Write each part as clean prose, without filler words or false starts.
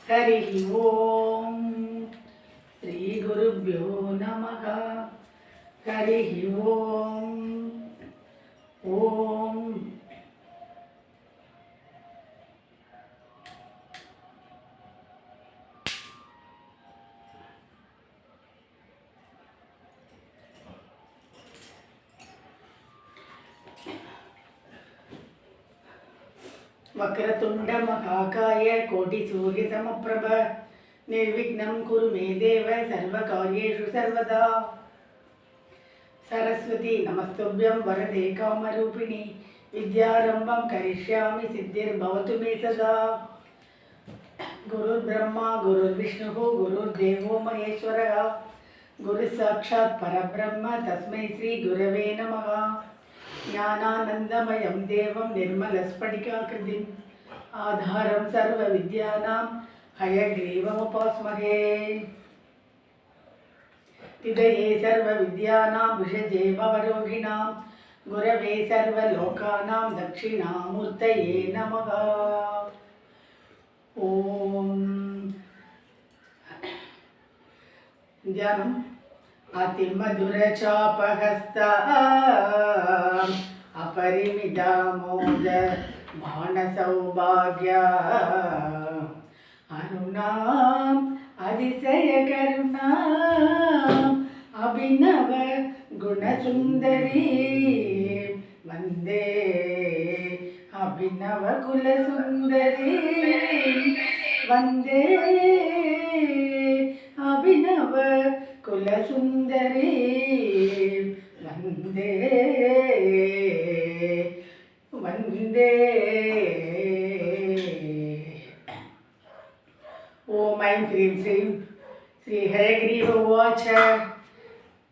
हरि ओम श्री गुरुभ्यो नमः। हरि ओम ओम वक्रतुंड महाकाय कोटि सूर्य समप्रभ निर्विघ्नं कुरु मे देव सर्वकार्येषु सर्वदा। सरस्वती नमस्तुभ्यं वरदे कामरूपिणी विद्यारंभं करिष्यामि सिद्धिर्भवतु मे सदा। गुरुर्ब्रह्मा गुरुर्विष्णुः गुरुर्देवो महेश्वरः गुरुसाक्षात् परब्रह्म तस्मै श्री गुरवे नमः। ज्ञानानन्दमयं देवं निर्मलस्फटिकाकृतिम् आधारं सर्वविद्यानां हयग्रीवमुपास्महे। तिदये सर्वविद्यानां विषजे भवरोगिणां गुरवे सर्वलोकानां दक्षिणामूर्तये नमः। ओम ध्यानम् अतिमधुरचापहस्ता अपरिमितामोद मानसौभाग्या अरुणाम् अतिशयकरुणाम् अभिनव गुणसुन्दरी वन्दे अभिनव कुलसुन्दरी वन्दे अभिनव कुलसुन्दरी वन्दे वन्दे। ओम ऐं ह्रीं श्रीं श्री हयग्रीव उवाच।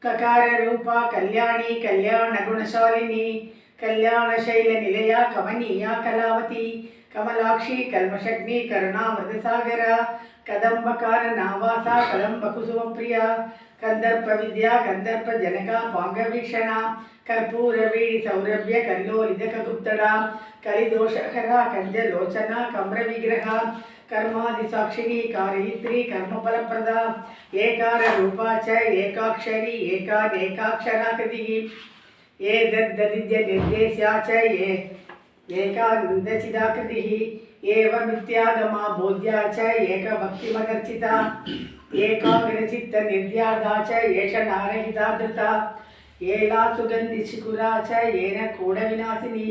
ककाररूपा कल्याणी कल्याणगुणशालिनी कल्याणशैलनिलया कमनीया कलावती कमलाक्षी कल्मषग्नि करुणामृतसागरा कदम्बकाननावासा कदम्बकुसुमप्रिया कंदर्पविद्या कंदर्पजनका पांगवीक्षणा कर्पूरवीणि सौरभ्य कल्लोलितकगुप्तडा कलिदोषहरा कंजलोचना कम्रविग्रहा कर्मादिसाक्षिणी कारयित्री कर्मफलप्रदा एकाररूपा च एकाक्षरी एकाक्षराकृतिः एतद्ददिद्य निर्देश्या च एकानन्दचिदाकृतिः एवमित्यागमा बोध्या च एकभक्तिमदर्चिता एकाग्रचित्तनिर्ध्यादा च एष नारहिता धृता एला सुगन्धिशिखुरा च येन कूडविनाशिनी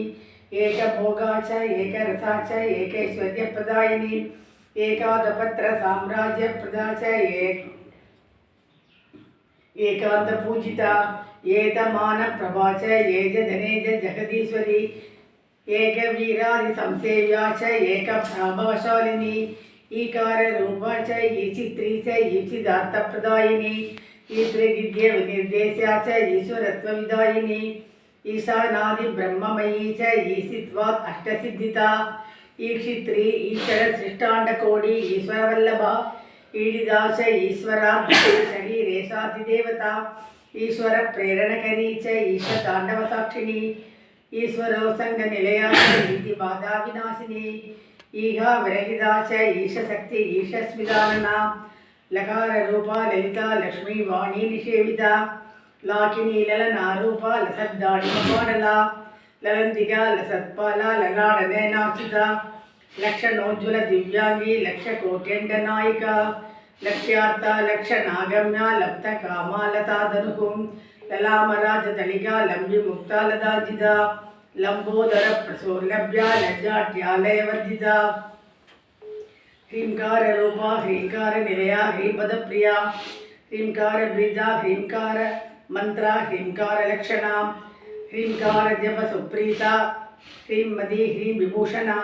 एकभोगा च एकरसा च एकैश्वर्यप्रदायिनी एकादपत्रसाम्राज्यप्रदा च एकान्तपूजिता एतमानप्रभा च एजधनेज जगदीश्वरी एकवीरादिसंसेव्या च एकप्राभवशालिनी ईकाररूपा च ईचित्री च ईप्सिदार्थप्रदायिनी ईश्वरविद्याविनिर्देश्या च ईश्वरत्वविदायिनी ईशानादिब्रह्ममयी च ईशित्वात् अष्टसिद्धिता ईक्षित्री ईश्वरसृष्टाण्डकोटि ईश्वरवल्लभा ईडिदा च ईश्वराशरीरेशातिदेवता ईश्वरप्रेरणकरी च ईशताण्डवसाक्षिणी ईश्वरोसङ्गनिलया च ईतिबाधाविनाशिनी ईहा विरहिता च ईशशक्ति ईशस्मिदानना लकाररूपा ललिता लक्ष्मी वाणी निषेविता लाकिनी ललनारूपा लसद्दाडिमपाडला ललन्तिका लसत्पाला ललाडनयनाक्षिता लक्षणोज्ज्वल दिव्यांगी लक्षकोट्यण्डनायिका लक्ष्यार्था लक्षणागम्या लप्तकामा लताधनुः ललामराजतलिका लम्बिमुक्ता लदाजिता लंबोदरप्रसोर्लभ्या लज्जाट्यालयवर्धिता ह्रींकाररूपा ह्रींकारनिलया ह्रींपदप्रिया ह्रींकारबीजा ह्रींकारमन्त्रा ह्रींकारलक्षणा ह्रींकारजपसुप्रीता ह्रींमदी ह्रींविभूषणा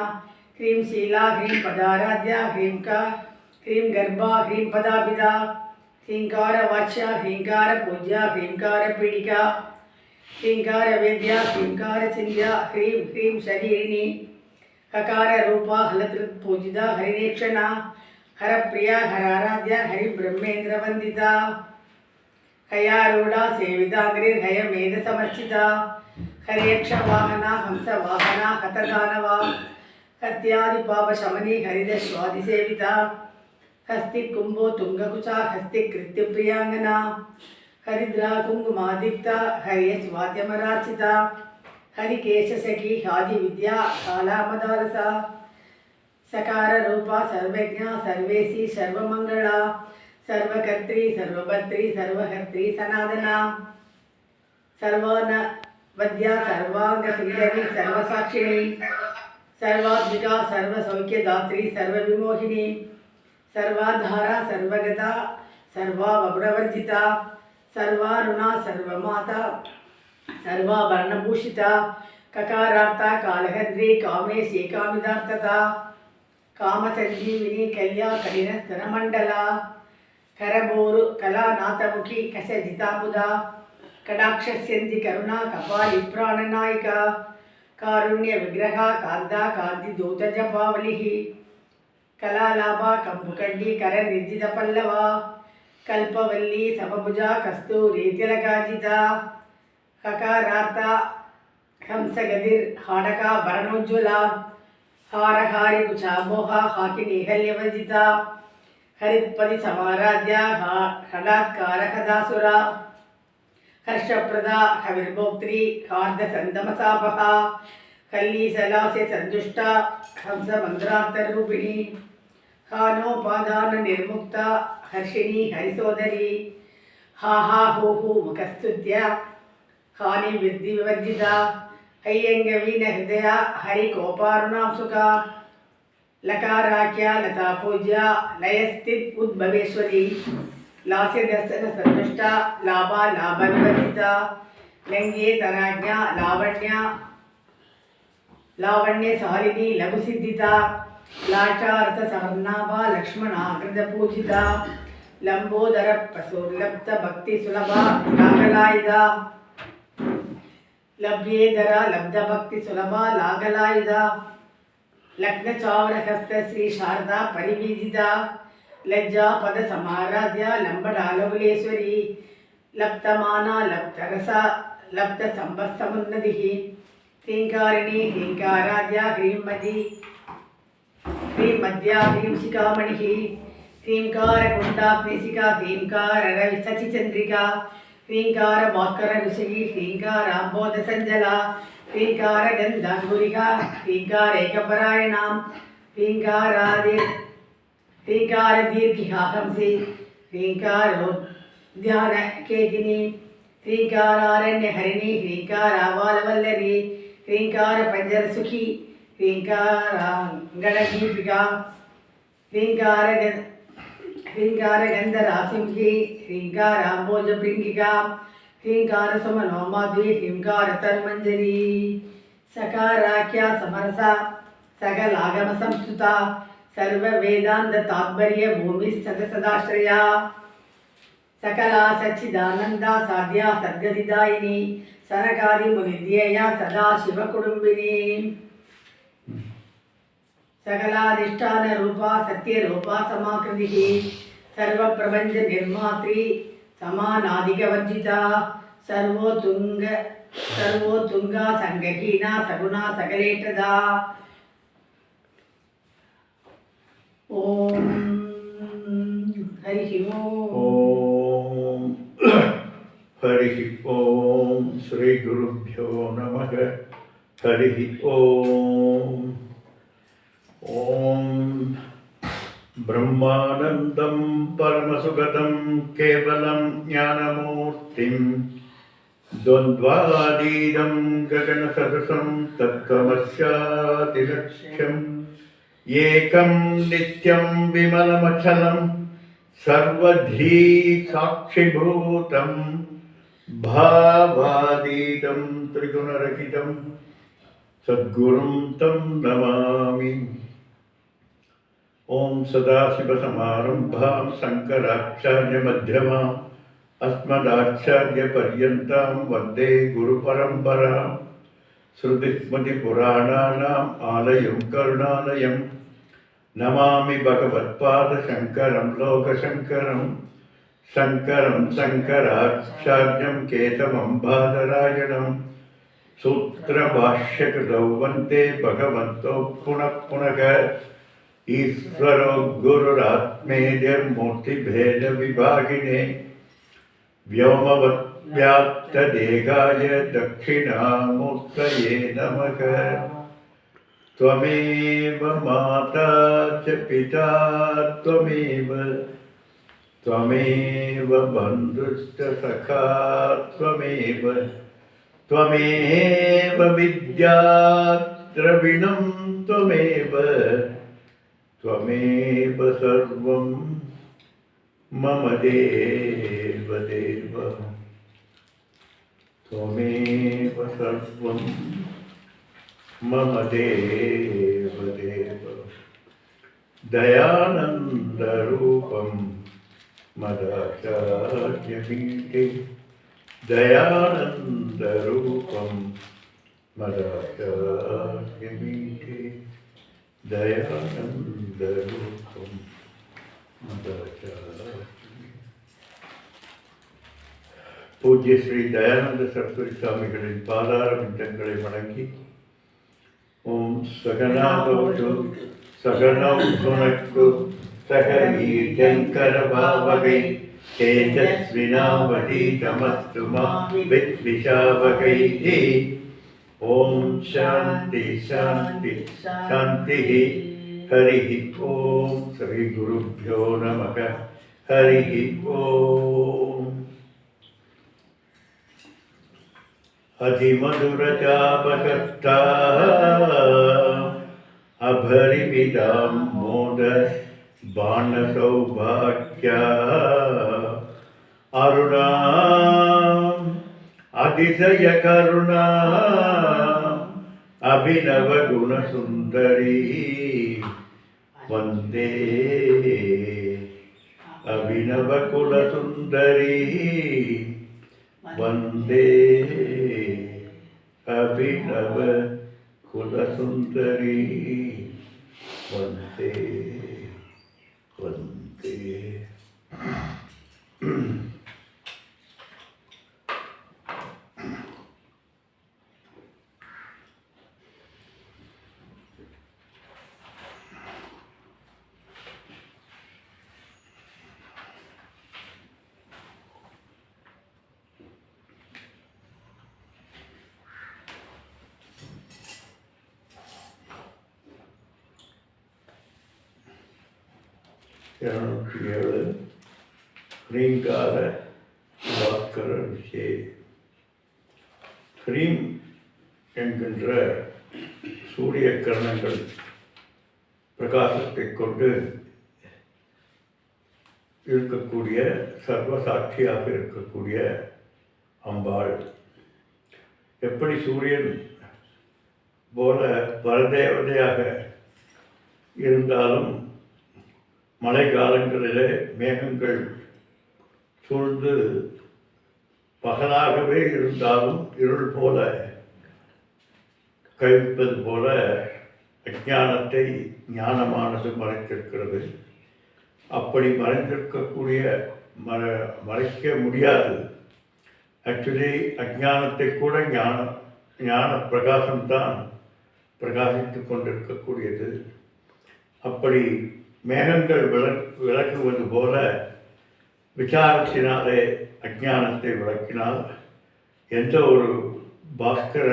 ह्रींशीला ह्रींपदाराध्या ह्रींगर्भा ह्रींपदाभिधा ह्रींकारवाच्या ह्रींकारपूज्या ह्रींकारपीडिका ह्रींकारवेद्या ह्रींकारचिन्त्या ह्रीं ह्रीं शरीरिणी हकाररूपा हलधृत्पूजिता हरिणेक्षणा हरप्रिया हराराध्या हरिब्रह्मेन्द्रवन्दिता हयारूढा सेविताग्रिर्हयमेधसमर्चिता हरेक्षवाहना हंसवाहना हतदानवा हत्यादिपापशमनी हरिदश्वादिसेविता हस्तिकुम्भो तुङ्गकुचा हस्तिकृत्युप्रियाङ्गना हरिद्रा कुङ्कुमादिक्ता हर्यस्वाद्यमराचिता हरिकेशसखी हादिविद्या कालामदालसा सकार रूपा सर्वज्ञा सर्वेशी सर्वमंगला सर्वकर्त्री सर्वभर्त्री सर्वहर्त्री सनातना सर्वान वद्या सर्वांग सुंदरी सर्वसाक्षिणी सर्वात्मिका सर्वसौख्यदात्री सर्वविमोहिनी सर्वाधारा सर्वगता सर्वावगुणवर्जिता सर्वारुणा सर्वमाता सर्वाभरणभूषिता ककारार्ता कालहद्री कामेशी कामिदार्थता कामसञ्जीविनी कल्या कलिनस्तनमण्डला करबोरु कलानाथमुखी कशजितामुदा कटाक्षस्यन्ति करुणा कपाली प्राणनायिका कारुण्यविग्रहा कान्ता कान्तिदूतजपावलिः कलालाभा कम्बुकड्डी करनिर्जितपल्लवा कल्पवल्ली समभुजा कस्तूरी तिलकाजिता ककारार्ता हंसगतिर्हाडका भरणोज्ज्वला हारहारि कुचामोहा हाकिनीहल्यवजिता हरित्पदि समाराध्या हडात्कारकदासुरा हर्षप्रदा हविर्भोक्त्री हार्दसन्दमसापहा कल्लीसलास्य सन्तुष्टा हंसमन्त्रान्तरूपिणी हानोपादाननिर्मुक्ता हर्षिणी हरिसोदरी हा हा हू हू मुखस्तुत्या हानिवृद्धिविवर्जिता अय्यंगवीन हृदय हरिकोपारुणांसुका लकाराख्या लता पूज्या लयस्थित उद्भवेश्वरी लास्य दर्शन संतुष्टा लाभा लाभविवर्जिता लंघेतराज्ञा लावण्यशालिनी लघुसिद्धिता लाचार्थ सहर्नाभा लक्ष्मणाग्रजपूजिता लंबोदर प्रसुर्लब्ध भक्ति सुलभा रागलायुधा लभ्येधरा लब्धभक्ति सुलभा लागलायुधा लग्नचावरहस्त श्री शारदा परिवीजिता लज्जा पद समाराध्या लंबडालवलेश्वरी लप्तमाना लप्तरसा लप्त संबत्समुन्नतिः ह्रींकारिणी ह्रींकाराध्या ह्रींमदी ह्रींमद्या ह्रींशिखामणिः ह्रींकारकुण्डाग्निशिखा ह्रींकाररविशचिचन्द्रिका ह्रींकार भास्कर ऋषि ह्रींकाराम्बोध संजला ह्रींकार गंधांगुरिका ह्रींकारैकपरायणां ह्रींकार दीर्घिहाहंसि ह्रींकारोद्यानकेकिनी ह्रींकारारण्यहरिणी ह्रींकारावालवल्लरी ह्रींकार पंजरसुखी ह्रींकाराङ्गणदीपिका ह्रींकारगन्धरासिंही ह्रींकाराम्बोजभृङ्गिका ह्रींकारसुमनोमाध्वी ह्रींकारतर्मञ्जरी सकाराख्या समरसा सकलागमसंस्तुता सर्ववेदान्ततात्पर्य भूमिस्सदसदाश्रया सकला सच्चिदानन्दा साध्या सद्गतिदायिनी सनकादिमुनिध्येया सदा शिवकुटुम्बिनी सकलाधिष्ठान रूपा सत्य रूपा समाकृतिः सर्वप्रपंच निर्मात्री समानाधिकवर्जिता सर्वोत्तुंगा संगहीना सगुणा सकलेटदा ओम हरि ओम हरि ओम श्री गुरुभ्यो नमः हरि ओम ओम ब्रह्मानंदं परमसुगतं केवलं ज्ञानमूर्तिं द्वन्द्वातीतं गगनसदृशं तत्त्वमस्यादिलक्ष्यम् एकं नित्यं विमलमचलं सर्वधी साक्षिभूतं भावातीतं त्रिगुणरहितं सद्गुरुं तं नमामि। ओम सदाशिवसमारंभां शंकराचार्यमध्यमाम् अस्मदाचार्यपर्यन्तां वन्दे गुरुपरम्परां श्रुतिस्मृतिपुराणानाम् आलयं करुणालयं नमामि भगवत्पादशङ्करं लोकशङ्करं शङ्करं शङ्कराचार्यं केशवं बादरायणं सूत्रभाष्यकृतौ वन्दे भगवन्तौ पुनः पुनः ईश्वरो गुरुरात्मेयमूर्तिभेदविभागिने व्योमवद्व्याप्तदेहाय दक्षिणामूर्तये नमः। त्वमेव माता च पिता त्वमेव बन्धुश्च सखा त्वमेव विद्या द्रविणं त्वमेव सर्वं मम देव त्वमेव सर्वं मम देव दयानन्दरूपं मदाचार्यपीठे दयानन्दरूपं मदाचार्यपीठे दयानन्दरूपं मदाचार्य। पूज्य श्री दयानंद सरस्वती स्वामिகளின் பாதார விந்தங்களை வணங்கி ஓம் சகனா பவது சகனௌ புனக்து சக வீர்யங்கரபாவகை தேஜஸ்வினாவதீதமஸ்து மா வித்விஷாவகைः ஓம் சாந்தி சாந்தி சாந்திः हरिः ஓம் ஸ்ரீ குருभ्यो நமः हरिः ஓம்। अधिमधुरचापकर्ता अभरिमिदां मोद बाणसौभाग्या अरुणाम् अतिशयकरुणा अभिनवगुणसुन्दरी वन्दे अभिनवकुलसुन्दरी वन्दे अभिनव कुलसुन्दरी वन्दे वन्दे। ह्रींकार பாஸ்கர ரிஷே ஹ்ரீம் என்கின்ற சூரிய கிரணங்கள் பிரகாசத்தை கொண்டு இருக்கக்கூடிய சர்வசாட்சியாக இருக்கக்கூடிய அம்பாள் எப்படி சூரியன் போல பரதேவதையாக இருந்தாலும் மழை காலங்களிலே மேகங்கள் சூழ்ந்து பகலாகவே இருந்தாலும் இருள் போல கவிப்பது போல அஞ்ஞானத்தை ஞானமானது மறைத்திருக்கிறது. அப்படி மறைந்திருக்கக்கூடிய மறைக்க முடியாது. ஆக்சுவலி அஞ்ஞானத்தை கூட ஞான பிரகாசம்தான் பிரகாசித்து கொண்டிருக்கக்கூடியது. அப்படி மேகங்கள் விளக்குவது போல விசாரத்தினாலே அஞ்ஞானத்தை விளக்கினால் எந்த ஒரு பாஸ்கர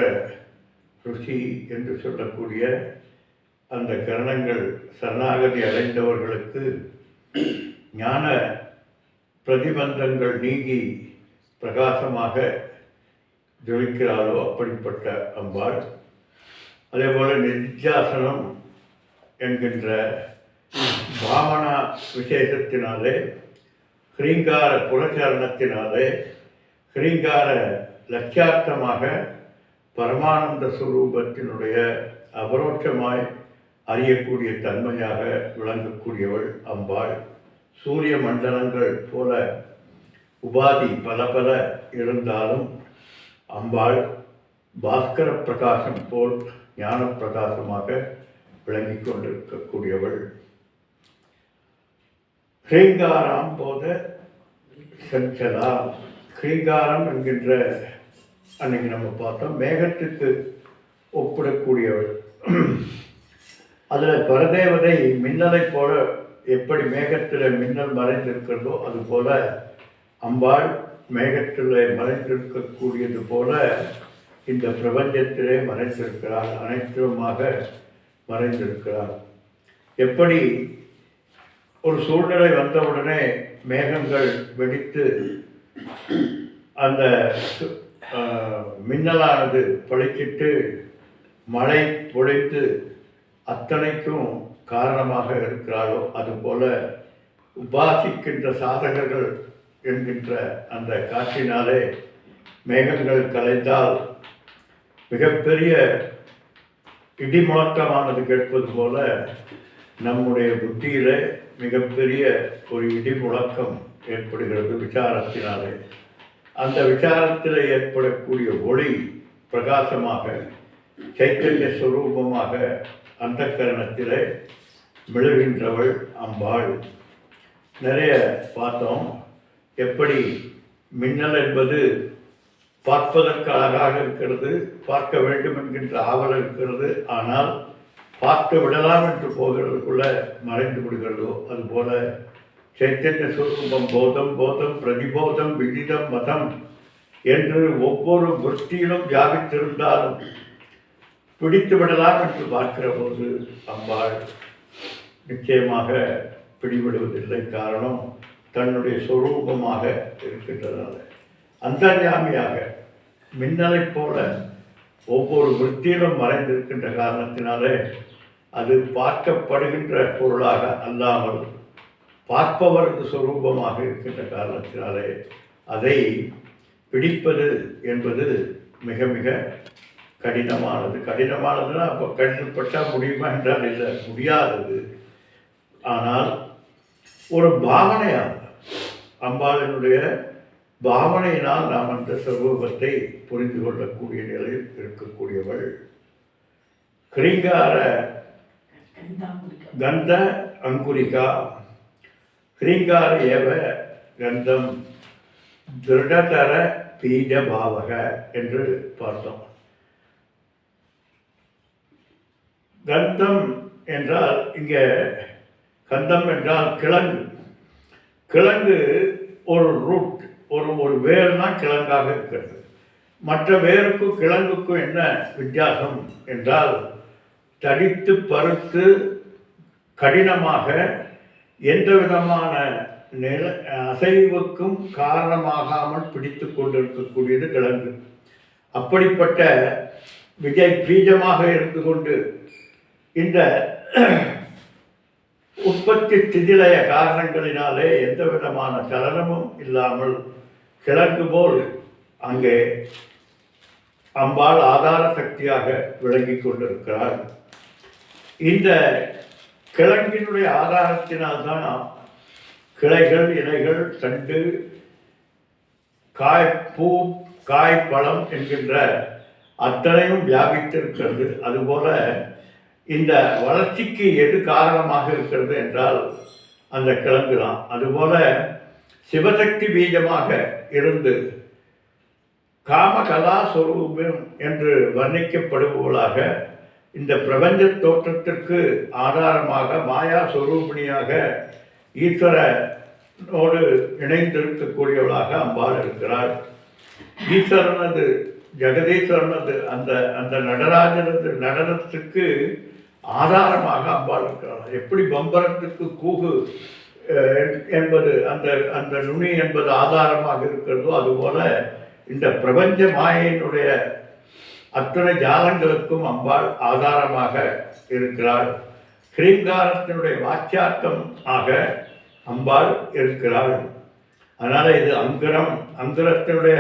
ருஷி என்று சொல்லக்கூடிய அந்த கரணங்கள் சரணாகதி அடைந்தவர்களுக்கு ஞான பிரதிபந்தங்கள் நீங்கி பிரகாசமாக ஜொலிக்கிறாளோ அப்படிப்பட்ட அம்பாள். அதேபோல் நித்யாசனம் என்கின்ற பாவனா விசேஷத்தினாலே ஹ்ரீங்கார புலச்சரணத்தினாலே ஹ்ரீங்கார லட்சியார்த்தமாக பரமானந்த சுரூபத்தினுடைய அபரோட்சமாய் அறியக்கூடிய தன்மையாக விளங்கக்கூடியவள் அம்பாள். சூரிய மண்டலங்கள் போல உபாதி பல பல இருந்தாலும் அம்பாள் பாஸ்கர பிரகாசம் போல் ஞான பிரகாசமாக விளங்கிக் கொண்டிருக்கக்கூடியவள். கிரீங்காரம் போத சஞ்சலா. கிரீங்காரம் என்கின்ற அன்னைக்கு நம்ம பார்த்தோம், மேகத்துக்கு ஒப்பிடக்கூடியவள். அதில் பரதேவதை மின்னலை போல, எப்படி மேகத்தில் மின்னல் மறைந்திருக்கிறதோ அதுபோல அம்பாள் மேகத்தில் மறைந்திருக்கக்கூடியது போல இந்த பிரபஞ்சத்திலே மறைந்திருக்கிறார், அனைத்துமாக மறைந்திருக்கிறார். எப்படி ஒரு சூழ்நிலை வந்தவுடனே மேகங்கள் வெடித்து அந்த மின்னலானது பளிச்சிட்டு மழை பொழித்து அத்தனைக்கும் காரணமாக இருக்கிறாளோ அதுபோல உபாசிக்கின்ற சாதகர்கள் என்கின்ற அந்த காற்றினாலே மேகங்கள் கலைந்தால் மிகப்பெரிய இடிமுழக்கமானது கேட்பது போல நம்முடைய புத்தியிலே மிகப்பெரிய ஒரு இடிமுழக்கம் ஏற்படுகிறது விசாரத்தினாலே. அந்த விசாரத்தில் ஏற்படக்கூடிய ஒளி பிரகாசமாக சைத்தன்ய ஸ்வரூபமாக அந்த கரணத்தில் விழுகின்றவள் அம்பாள். நிறைய பார்த்தோம், எப்படி மின்னல் என்பது பார்ப்பதற்கு அழகாக இருக்கிறது, பார்க்க வேண்டும் என்கின்ற ஆவல் இருக்கிறது, ஆனால் பார்த்து விடலாம் என்று போகிறதுக்குள்ள மறைந்து விடுகிறதோ அதுபோல சைத்தன்ய சுரூபம் போதம் போதம் பிரதிபோதம் விதிதம் மதம் என்று ஒவ்வொரு விருத்தியிலும் வியாபித்திருந்தாலும் பிடித்து விடலாம் என்று பார்க்கிற போது அம்பாள் நிச்சயமாக பிடிவிடுவதில்லை. காரணம் தன்னுடைய சொரூபமாக இருக்கின்றதால். அந்தர்யாமியாக மின்னலைப் போல ஒவ்வொரு விருத்தியிலும் மறைந்திருக்கின்ற காரணத்தினாலே அது பார்க்கப்படுகின்ற பொருளாக அல்லாமல் பார்ப்பவரது சொரூபமாக இருக்கின்ற காரணத்தினாலே அதை பிடிப்பது என்பது மிக மிக கடினமானது. கடினமானதுன்னா அப்போ கடினப்பட்டால் முடியுமா என்றால் இல்லை, முடியாதது. ஆனால் ஒரு பாவனையாக அம்பாளினுடைய பாவனையினால் நாம் அந்த சொரூபத்தை புரிந்து கொள்ளக்கூடிய நிலையில் இருக்கக்கூடியவள். கிரீங்கார கந்த அங்குரிகா. கிரீங்கார ஏவ கந்தம் திருடதர பீஜ பாவக என்று பார்த்தோம். கந்தம் என்றால் இங்கே கந்தம் என்றால் கிழங்கு. கிழங்கு ஒரு ரூட், ஒரு வேர் தான் கிழங்காக இருக்கிறது. மற்ற வேருக்கும் கிழங்குக்கும் என்ன வித்தியாசம் என்றால், தடித்து பருத்து கடினமாக எந்த விதமான அசைவுக்கும் காரணமாகாமல் பிடித்து கொண்டிருக்கக்கூடியது கிழங்கு. அப்படிப்பட்ட பீஜமாக இருந்து கொண்டு இந்த உற்பத்தி திதிலய காரணங்களினாலே எந்த விதமான சலனமும் இல்லாமல் கிழங்கு போல் அங்கே அம்பாள் ஆதார சக்தியாக விளங்கி கொண்டிருக்கிறார். இந்த கிழங்கினுடைய ஆதாரத்தினால்தான் கிளைகள், இலைகள், தண்டு, காய், பூ, காய், பழம் என்கின்ற அத்தனையும் வியாபித்திருக்கிறது. அதுபோல இந்த வளர்ச்சிக்கு எது காரணமாக இருக்கிறது என்றால் அந்த கிழங்கு தான். அதுபோல சிவசக்தி பீஜமாக இருந்து காமகலா சொரூபம் என்று வர்ணிக்கப்படுபவளாக இந்த பிரபஞ்ச தோற்றத்திற்கு ஆதாரமாக மாயா சொரூபிணியாக ஈஸ்வரனோடு இணைந்திருக்கக்கூடியவளாக அம்பாள் இருக்கிறார். ஈஸ்வரனது ஜெகதீஸ்வரனது அந்த அந்த நடராஜனது நடனத்துக்கு ஆதாரமாக அம்பாள் இருக்கிறார். எப்படி பம்பரத்துக்கு கூகு என்பது அந்த அந்த நுனி என்பது ஆதாரமாக இருக்கிறதோ அதுபோல இந்த பிரபஞ்ச மாயினுடைய அத்தனை ஜாலங்களுக்கும் அம்பாள் ஆதாரமாக இருக்கிறாள். கிரீங்காரத்தினுடைய வாக்கியார்த்தம் ஆக அம்பாள் இருக்கிறாள். அதனால் இது அங்குரம், அங்குரத்தினுடைய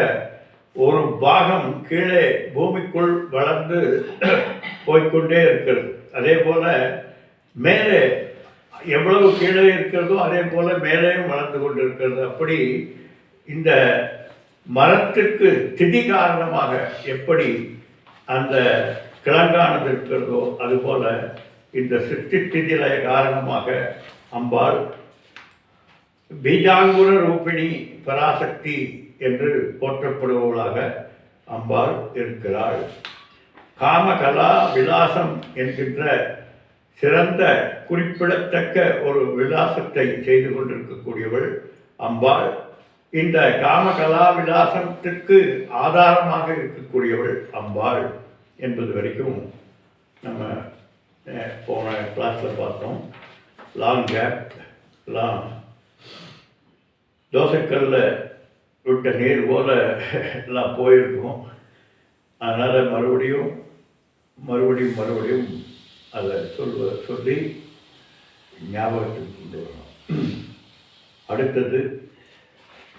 ஒரு பாகம் கீழே பூமிக்குள் வளர்ந்து போய்கொண்டே இருக்கிறது. அதே போல் மேலே எவ்வளவு கீழே இருக்கிறதோ அதே போல் மேலேயும் வளர்ந்து கொண்டு இருக்கிறது. அப்படி இந்த மரத்திற்கு திதி காரணமாக எப்படி அந்த கிழங்கானது இருக்கிறதோ அதுபோல் இந்த சிருஷ்டி திதிலய காரணமாக அம்பாள் பீஜாங்குர ரூபிணி பராசக்தி என்று போற்றப்படுபவளாக அம்பாள் இருக்கிறாள். காமகலா விலாசம் என்கின்ற சிறந்த குறிப்பிடத்தக்க ஒரு விலாசத்தை செய்து கொண்டிருக்கக்கூடியவள் அம்பாள். இந்த காமகலா விலாசத்திற்கு ஆதாரமாக இருக்கக்கூடியவள் அம்பாள் என்பது வரைக்கும் நம்ம போன கிளாஸில் பார்த்தோம். லாங் கேப் தோசைக்கல்ல விட்ட நீர் போல எல்லாம் போயிருக்கும். அதனால் மறுபடியும் அதை சொல்லி ஞாபகத்துக்கு கொண்டு வரணும். அடுத்தது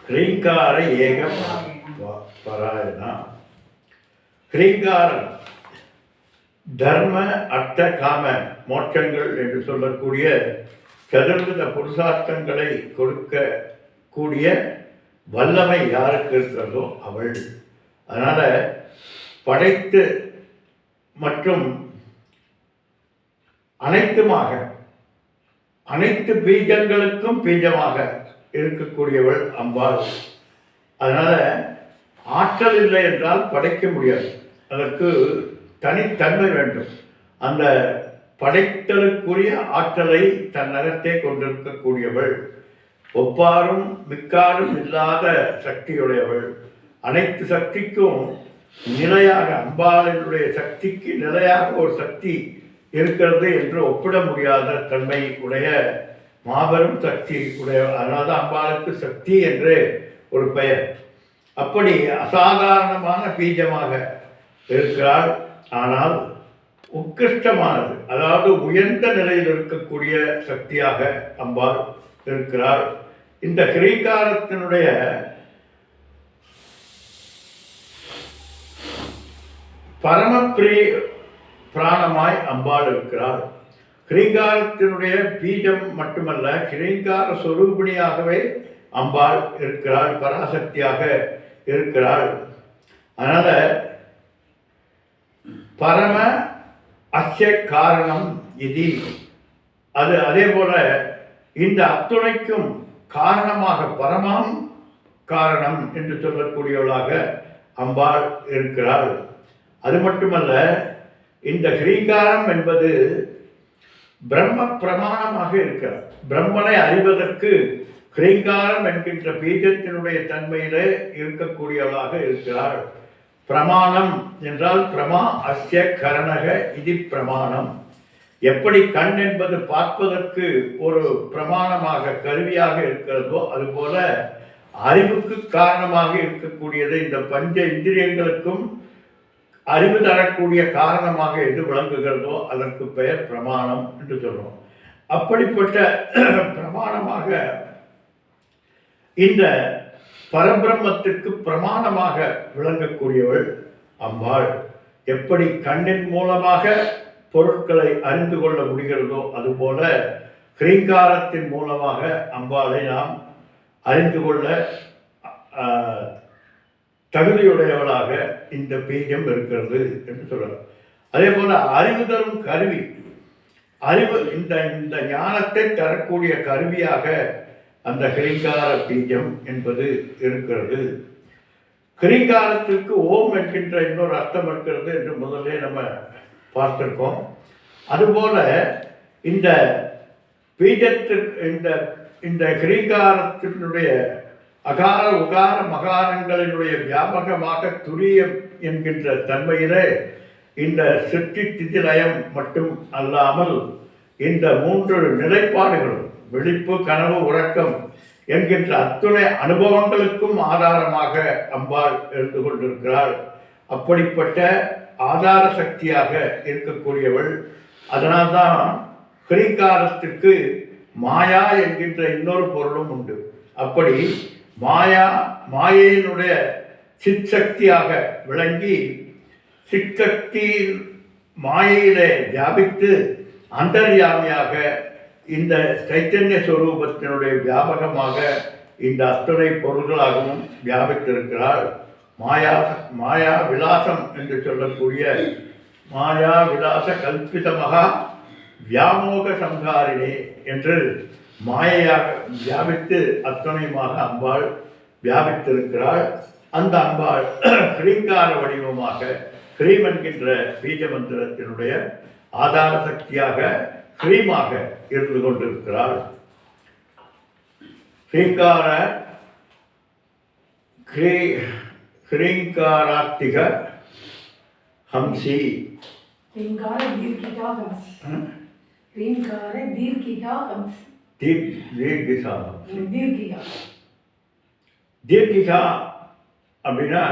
ஹ்ரீங்கார ஏக பராயணா. ஹ்ரீங்காரம் தர்ம அர்த்த காம மோட்சங்கள் என்று சொல்லக்கூடிய சதுர்வித புருஷார்த்தங்களை கொடுக்கக்கூடிய வல்லமை யாருக்கு இருக்கிறதோ அவள். அதனால் படைத்து மற்றும் அனைத்து பீஜங்களுக்கும் பீஜமாக இருக்கக்கூடியவள் அம்பாள். அதனால் ஆற்றல் இல்லை என்றால் படைக்க முடியாது. அதற்கு தனித்தன்மை வேண்டும். அந்த படைத்தலுக்குரிய ஆற்றலை தன்னகத்தே கொண்டிருக்கக்கூடியவள். ஒப்பாரும் மிக்காரும் இல்லாத சக்தியுடையவள். அனைத்து சக்திக்கும் நிலையாக அம்பாளினுடைய சக்திக்கு நிலையாக ஒரு சக்தி இருக்கிறது என்று ஒப்பிட முடியாத தன்மை உடைய மாபெரும் சக்தி உடைய. அதனால தான் அம்பாளுக்கு சக்தி என்று ஒரு பெயர். அப்படி அசாதாரணமான பீஜமாக இருக்கிறாள். ஆனால் உத்கிருஷ்டமானது, அதாவது உயர்ந்த நிலையில் இருக்கக்கூடிய சக்தியாக அம்பாள் இருக்கிறாள். இந்த ஹ்ரீங்காரத்தினுடைய பிராணமாய் அம்பாள் இருக்கிறாள். ஹ்ரீங்காரத்தினுடைய பீஜம் மட்டுமல்ல, ஹ்ரீங்கார சொரூபிணியாகவே அம்பாள் இருக்கிறாள், பராசக்தியாக இருக்கிறாள். அதனால் பரம அஸ்ய காரணம் இது. அதே போல இந்த அத்துணைக்கும் காரணமாக பரமாம் காரணம் என்று சொல்லக்கூடியவளாக அம்பாள் இருக்கிறாள். அது மட்டுமல்ல, இந்த ஹ்ரீங்காரம் என்பது பிரம்ம பிரமாணமாக இருக்கிறார். பிரம்மனை அறிவதற்கு ஹ்ரீங்காரம் என்கின்ற பீஜத்தினுடைய தன்மையிலே இருக்கக்கூடியவளாக இருக்கிறாள். பிரமாணம் என்றால் பிரமா அஸ்ய கரணக இது பிரமாணம். எப்படி கண் என்பது பார்ப்பதற்கு ஒரு பிரமாணமாக கருவியாக இருக்கிறதோ அதுபோல அறிவுக்கு காரணமாக இருக்கக்கூடியது இந்த பஞ்ச இந்திரியங்களுக்கும் அறிவு தரக்கூடிய காரணமாக எது விளங்குகிறதோ அதற்கு பெயர் பிரமாணம் என்று சொல்றோம். அப்படிப்பட்ட பிரமாணமாக இந்த பரபிரம்மத்திற்கு பிரமாணமாக விளங்கக்கூடியவள் அம்பாள். எப்படி கண்ணின் மூலமாக பொருட்களை அறிந்து கொள்ள முடிகிறதோ அதுபோல ஹ்ரீங்காரத்தின் மூலமாக அம்பாளை நாம் அறிந்து கொள்ள தகுதியுடையவளாக இந்த பீஜம் இருக்கிறது என்று சொல்றார். அதே போல அறிவு தரும் கருவி, அறிவு இந்த ஞானத்தை தரக்கூடிய கருவியாக அந்த ஹ்ரீங்கார பீஜம் என்பது இருக்கிறது. ஹ்ரீங்காரத்திற்கு ஓம் என்கின்ற இன்னொரு அர்த்தம் இருக்கிறது என்று முதல்ல நம்ம பார்த்திருக்கோம். அதுபோல இந்த பீஜத்திற்கு இந்த ஹ்ரீங்காரத்தினுடைய அகார உகார மகாரங்களினுடைய வியாபகமாக துரியம் என்கின்ற தன்மையிலே இந்த சிற்றி திதிலயம் மட்டும் அல்லாமல் இந்த 3 நிலைப்பாடுகளும் விழிப்பு கனவு உறக்கம் என்கின்ற அத்துணை அனுபவங்களுக்கும் ஆதாரமாக அம்பாள் இருந்து கொண்டிருக்கிறாள். அப்படிப்பட்ட ஆதார சக்தியாக இருக்கக்கூடியவள். அதனால்தான் ஹ்ரீங்காரத்திற்கு மாயா என்கின்ற இன்னொரு பொருளும் உண்டு. அப்படி மாயையினுடைய சிற்சக்தியாக விளங்கி சிற்சக்தியின் மாயையிலே வியாபித்து அந்தர்யாமியாக இந்த சைத்தன்ய ஸ்வரூபத்தினுடைய வியாபகமாக இந்த அத்துணை பொருள்களாகவும் வியாபித்திருக்கிறாள். மாயா விலாசம் என்று சொல்லக்கூடிய மாயா விலாச கல்பிதமகா வியாமோக சம்ஹாரிணி என்று மாயையாக வியாபித்து அத்தனையுமாக அம்பாள் வியாபித்திருக்கிறாள். அந்த அம்பாள் கிரீங்கார வடிவமாக கிரீம் என்கின்ற பீஜ மந்திரத்தினுடைய ஆதார சக்தியாக கிரீமாக இருந்து கொண்டிருக்கிறாள். கிரீங்கார கிரீங்காராத்திக ஹம்சி ह्रींकार दीर्घिका हंस ह्रींकार दीर्घिका हंस தீர்கிசா दीर्घिका தீர்கிகா அப்படின்னா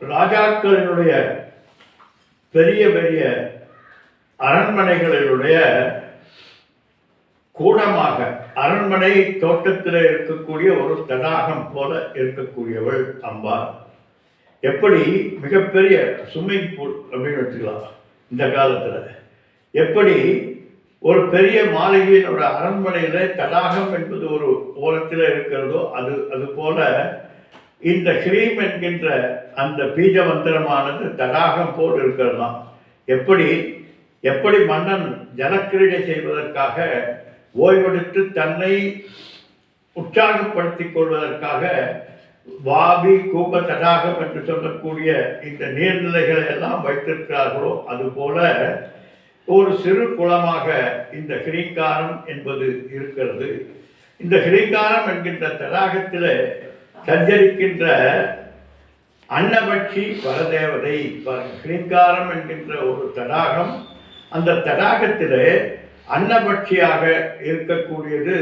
ராஜாக்களினுடைய பெரிய பெரிய அரண்மனைகளினுடைய கூடமாக அரண்மனை தோட்டத்தில் இருக்கக்கூடிய ஒரு தடாகம் போல இருக்கக்கூடியவள் அம்பாள். எப்படி மிகப்பெரிய ஸ்விம்மிங் பூல் அப்படின்னு வச்சுக்கலாம் இந்த காலத்தில், எப்படி ஒரு பெரிய மாளிகையினோட அரண்மனையில் தடாகம் என்பது ஒரு ஓரத்தில் இருக்கிறதோ அது போல இந்த ஹ்ரீம் என்கின்ற அந்த பீஜ மந்திரமானது தடாகம் போல் இருக்கிறதாம். எப்படி மன்னன் ஜலக்கிரீடை செய்வதற்காக ஓய்வெடுத்து தன்னை உற்சாகப்படுத்திக் கொள்வதற்காக வாபி கூப தடாகம் என்று சொல்லக்கூடிய இந்த நீர்நிலைகளை எல்லாம் வைத்திருக்கிறார்களோ அதுபோல ஒரு சிறு குளமாக இந்த கிரீங்காரம் என்பது இருக்கிறது. இந்த கிரீங்காரம் என்கின்ற தடாகத்தில் சஞ்சரிக்கின்ற அன்னபட்சி பரதேவதை. கிரீங்காரம் என்கின்ற ஒரு தடாகம், அந்த தடாகத்தில் அன்னபட்சியாக இருக்கக்கூடியது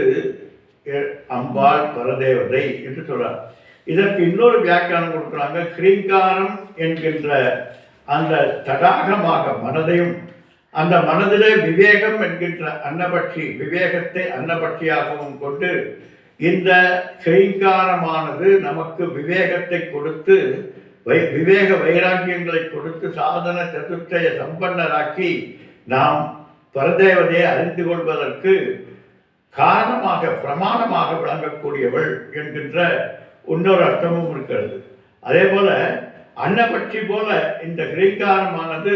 அம்பாள் பரதேவதை என்று சொல்றார். இதற்கு இன்னொரு வியாக்கியானம் கொடுக்குறாங்க. கிரீங்காரம் என்கின்ற அந்த தடாகமாக மனதையும், அந்த மனதிலே விவேகம் என்கின்ற அன்னபட்சி, விவேகத்தை அன்னபட்சியாகவும் கொண்டு இந்த கிரீங்காரமானது நமக்கு விவேகத்தை கொடுத்து விவேக வைராக்கியங்களை கொடுத்து சாதன சதுர்த்தய சம்பன்னராக்கி நாம் பரதேவதையை அறிந்து கொள்வதற்கு காரணமாக பிரமாணமாக விளங்கக்கூடியவள் என்கின்ற இன்னொரு அர்த்தமும் இருக்கிறது. அதே போல அன்னபட்சி போல இந்த கிரீங்காரமானது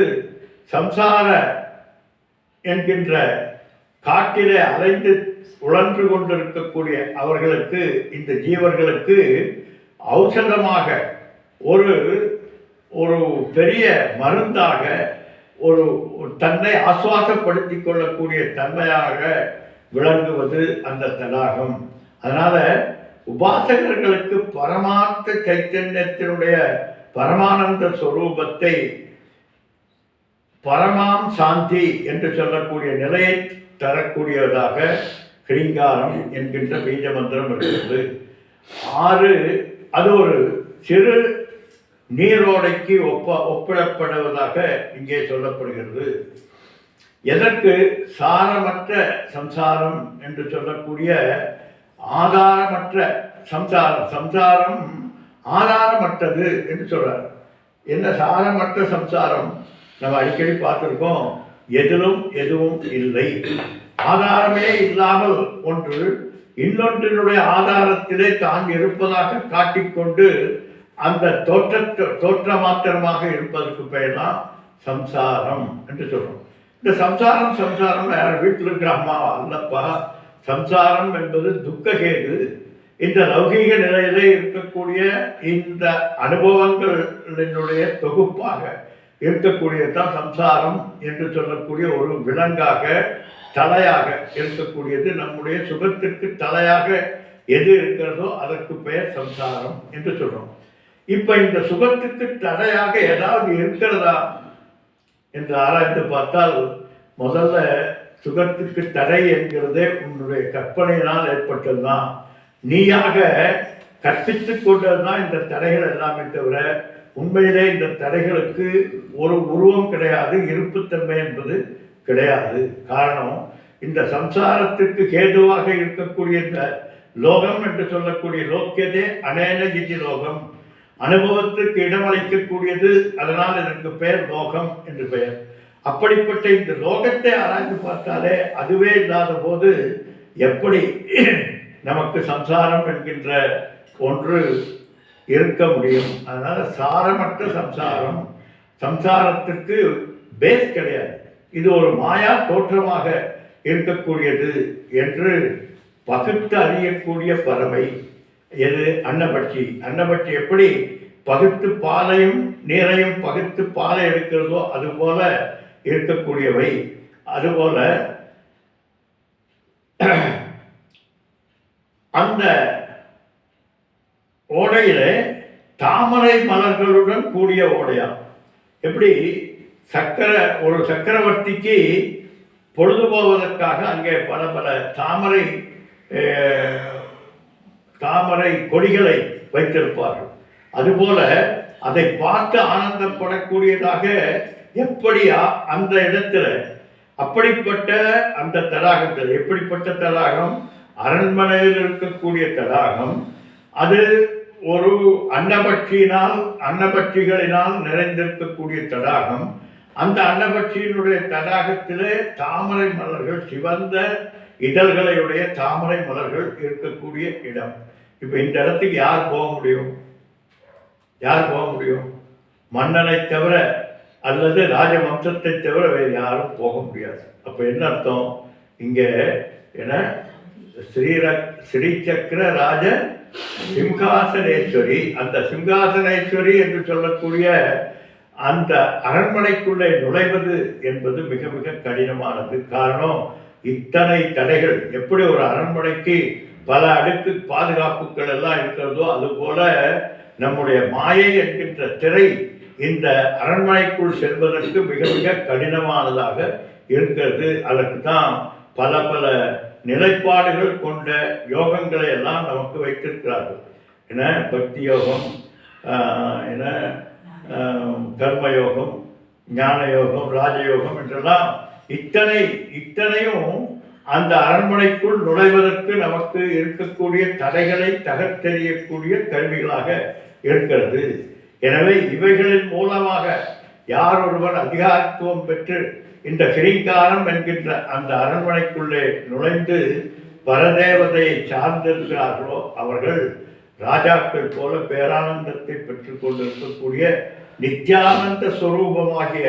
சம்சார என்கின்ற காட்டிலே அலைந்து உழன்று கொண்டிருக்கக்கூடிய அவர்களுக்கு, இந்த ஜீவர்களுக்கு ஔஷதமாக ஒரு ஒரு பெரிய மருந்தாக, ஒரு தன்னை ஆசுவாசப்படுத்தி கொள்ளக்கூடிய தன்மையாக விளங்குவது அந்த தடாகம். அதனால உபாசகர்களுக்கு பரமார்த்த சைத்தன்யத்தினுடைய பரமானந்த ஸ்வரூபத்தை பரமாம் சாந்தி என்று சொல்லக்கூடிய நிலையை தரக்கூடியதாக கிரீங்காரம் என்கின்ற பீஜ மந்திரம் இருக்கிறது. அது ஒரு சிறு நீரோடைக்கு ஒப்பிடப்படுவதாக இங்கே சொல்லப்படுகிறது. எதற்கு சாரமற்ற சம்சாரம் என்று சொல்லக்கூடிய ஆதாரமற்ற சம்சாரம் ஆதாரமற்றது என்று சொல்றார். என்ன சாரமற்ற சம்சாரம்? நம்ம அடிக்கடி பார்த்துருக்கோம், எதுவும் இல்லை, ஆதாரமே இல்லாமல் ஒன்று இன்னொன்றினுடைய ஆதாரத்திலே தான் இருப்பதாக காட்டிக்கொண்டு அந்த தோற்ற மாத்திரமாக இருப்பதற்கு பெயர் தான் சம்சாரம் என்று சொல்றோம். இந்த சம்சாரம் யார் வீட்டில் இருக்கிற அம்மாவா அல்லப்பா. சம்சாரம் என்பது துக்ககேது. இந்த லௌகீக நிலையிலே இருக்கக்கூடிய இந்த அனுபவங்களினுடைய தொகுப்பாக இருக்கக்கூடியதுதான் சம்சாரம் என்று சொல்லக்கூடிய ஒரு விலங்காக தலையாக இருக்கக்கூடியது. நம்முடைய சுகத்திற்கு தலையாக எது இருக்கிறதோ அதற்கு பெயர் சம்சாரம் என்று சொல்றோம். இப்ப இந்த சுகத்துக்கு தடையாக ஏதாவது இருக்கிறதா என்று ஆராய்ந்து பார்த்தால், முதல்ல சுகத்துக்கு தடை என்கிறதே உன்னுடைய கற்பனையினால் ஏற்பட்டதுதான். நீயாக கற்பித்து கொண்டதுதான் இந்த தடைகள் எல்லாமே தவிர உண்மையிலே இந்த தடைகளுக்கு ஒரு உருவம் கிடையாது, இருப்புத்தன்மை என்பது கிடையாது. காரணம், இந்த சம்சாரத்திற்கு கேதுவாக இருக்கக்கூடிய இந்த லோகம் என்று சொல்லக்கூடிய லோக்கியதே அனேன இதி லோகம், அனுபவத்துக்கு இடமளிக்கக்கூடியது. அதனால் இதற்கு பெயர் லோகம் என்று பெயர். அப்படிப்பட்ட இந்த லோகத்தை ஆராய்ந்து பார்த்தாலே அதுவே இல்லாத போது எப்படி நமக்கு சம்சாரம் என்கின்ற ஒன்று இருக்க முடியும்? அதனால சாரமற்ற சம்சாரத்திற்கு பேஸ் கிடையாது. இது ஒரு மாயா தோற்றமாக இருக்கக்கூடியது என்று பகுத்து அறியக்கூடிய பறவை எது? அன்னப்பட்சி. அன்னப்பட்சி எப்படி பகுத்து பாலையும் நீரையும் பகுத்து பாலை எடுக்கிறதோ அதுபோல இருக்கக்கூடியவை. அதுபோல அந்த ஓடையில தாமரை மலர்களுடன் கூடிய ஓடையா. எப்படி ஒரு சக்கரவர்த்திக்கு பொழுது போவதற்காக அங்கே பல பல தாமரை கொடிகளை வைத்திருப்பார்கள். அதுபோல அதை பார்த்து ஆனந்தப்படக்கூடியதாக எப்படி அந்த இடத்துல அப்படிப்பட்ட அந்த தடாகத்தில், எப்படிப்பட்ட தடாகம்? அரண்மனையில் இருக்கக்கூடிய தடாகம். அது ஒரு அன்னபட்சிகளினால் நிறைந்திருக்கக்கூடிய தடாகம். அந்த அன்னபட்சியினுடைய தடாகத்திலே தாமரை மலர்கள், சிவந்த இதழ்களையுடைய தாமரை மலர்கள் இருக்கக்கூடிய இடம். இப்போ இந்த இடத்துக்கு யார் போக முடியும்? மன்னனை தவிர அல்லது ராஜவம்சத்தை தவிர வேறு யாரும் போக முடியாது. அப்போ என்ன அர்த்தம்? இங்கே என்ன ஸ்ரீசக்கர ராஜ சிம்ஹாசனேஸ்வரி, அந்த சிம்ஹாசனேஸ்வரி என்று சொல்லக்கூடிய அந்த அரண்மனைக்குள்ளே நுழைவது என்பது மிக மிக கடினமானது. காரணம், இத்தனை தடைகள். எப்படி ஒரு அரண்மனைக்கு பல அடுக்கு பாதுகாப்புகள் எல்லாம் இருக்கிறதோ அதுபோல நம்முடைய மாயை என்கின்ற திரை இந்த அரண்மனைக்குள் செல்வதற்கு மிக மிக கடினமானதாக இருக்கிறது. அதற்கு தான் பல பல நிலைப்பாடுகள் கொண்ட யோகங்களை எல்லாம் நமக்கு வைத்திருக்கிறார்கள். என பக்தி யோகம், என கர்மயோகம், ஞான யோகம், ராஜயோகம் என்றெல்லாம் இத்தனையும் அந்த அரண்மனைக்குள் நுழைவதற்கு நமக்கு இருக்கக்கூடிய தடைகளை தகர்த்தெறியக்கூடிய கருவிகளாக இருக்கிறது. எனவே இவைகளின் மூலமாக யார் ஒருவர் அதிகாரத்துவம் பெற்று இந்த கிரீங்காரம் என்கின்ற அந்த அரண்மனைக்குள்ளே நுழைந்து பரதேவதையை சார்ந்திருக்கிறார்களோ அவர்கள் ராஜாக்கள் போல பேரானந்தத்தை பெற்றுக் கொண்டிருக்கக்கூடிய நித்யானந்த ஸ்வரூபமாகிய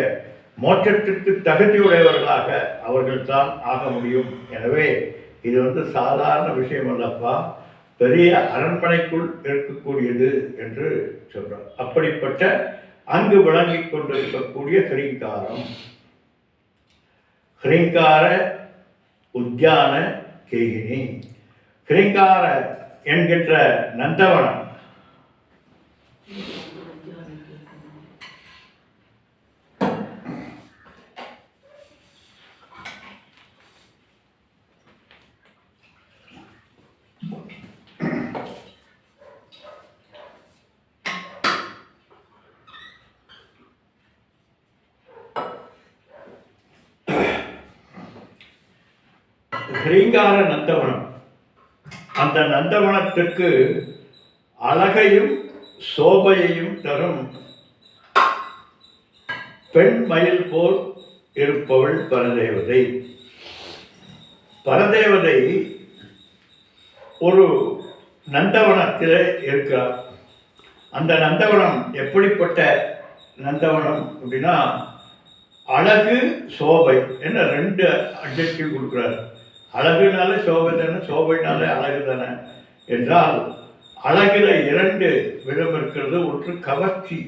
மோட்சத்திற்கு தகுதியுடையவர்களாக அவர்கள் தான் ஆக முடியும். எனவே இது சாதாரண விஷயம் அல்லப்பா, பெரிய அரண்மனைக்குள் இருக்கக்கூடியது என்று சொல்றார். அப்படிப்பட்ட அங்கு விளங்கிக் கொண்டிருக்கக்கூடிய கிரீங்காரம், கிரீங்கார உத்தியான கேகினி. கிரீங்கார என்கின்ற நந்தவனம் கிரீங்கார நந்தவனம். அந்த நந்தவனத்திற்கு அழகையும் சோபையையும் தரும் பெண் மயில் போல் இருப்பவள் பரதேவதை. பரதேவதை ஒரு நந்தவனத்திலே இருக்கிறார். அந்த நந்தவனம் எப்படிப்பட்ட நந்தவனம் அப்படின்னா, அழகு சோபை என்ன ரெண்டு அட்ஜெக்டிவ் கொடுக்குறாரு. அழகுனாலே சோபை தானே, சோபைனாலே அழகு தானே என்றால், அழகில் இரண்டு விதம் இருக்கிறது. ஒன்று கவர்ச்சி,